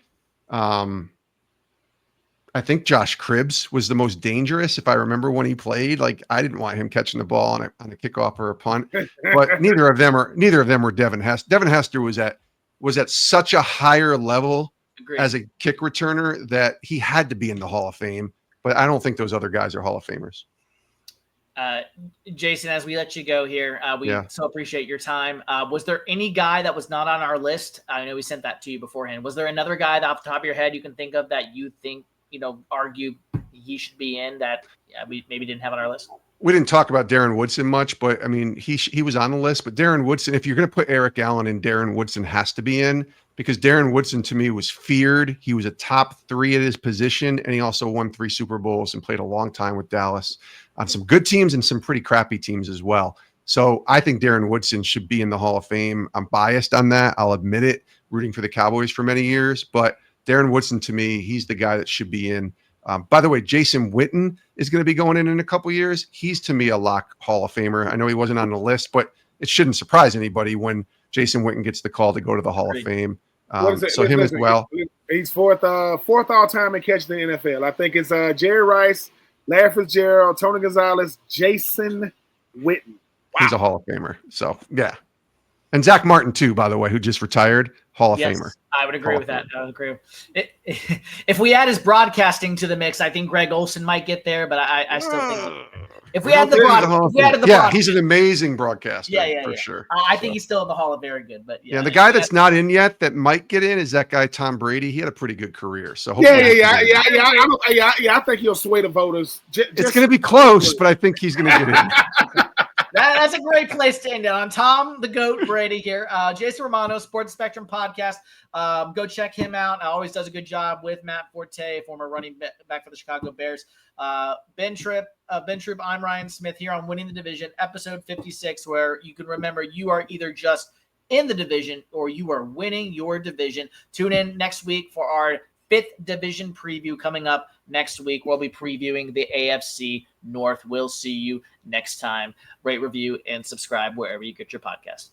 I think Josh Cribbs was the most dangerous. If I remember when he played, I didn't want him catching the ball on a kickoff or a punt, but neither of them were Devin Hester. Devin Hester was at such a higher level as a kick returner that he had to be in the Hall of Fame, but I don't think those other guys are Hall of Famers. Jason, as we let you go here, we so appreciate your time. Was there any guy that was not on our list? I know we sent that to you beforehand. Was there another guy that off the top of your head you can think of that you think, argue he should be in that we maybe didn't have on our list? We didn't talk about Darren Woodson much, but I mean, he was on the list. But Darren Woodson, if you're going to put Eric Allen in, Darren Woodson has to be in, because Darren Woodson to me was feared. He was a top 3 at his position, and he also won 3 Super Bowls and played a long time with Dallas on some good teams and some pretty crappy teams as well. So I think Darren Woodson should be in the Hall of Fame. I'm biased on that. I'll admit it, rooting for the Cowboys for many years. But Darren Woodson, to me, he's the guy that should be in. By the way, Jason Witten is going to be going in a couple years. He's, to me, a lock Hall of Famer. I know he wasn't on the list, but it shouldn't surprise anybody when Jason Witten gets the call to go to the Hall of Fame. So him as well. He's fourth all time in catching the NFL. I think it's Jerry Rice, Larry Fitzgerald, Tony Gonzalez, Jason Witten. Wow. He's a Hall of Famer. So yeah, and Zach Martin too, by the way, who just retired, Hall of Famer. I would agree with that. I would agree. If we add his broadcasting to the mix, I think Greg Olsen might get there, but I still think if we add the broadcast, he's an amazing broadcaster. For sure. I think he's still in the Hall of Very Good, but the guy that's not in yet that might get in is that guy Tom Brady. He had a pretty good career, so I think he'll sway the voters. It's going to be close, but I think he's going to get in. That's a great place to end it on. Tom the Goat Brady here. Jason Romano, Sports Spectrum Podcast. Go check him out. Always does a good job with Matt Forte, former running back for the Chicago Bears. Ben Tripp, I'm Ryan Smith here on Winning the Division, episode 56, where you can remember you are either just in the division or you are winning your division. Tune in next week for our 5th division preview coming up next week. We'll be previewing the AFC North. We'll see you next time. Rate, review, and subscribe wherever you get your podcast.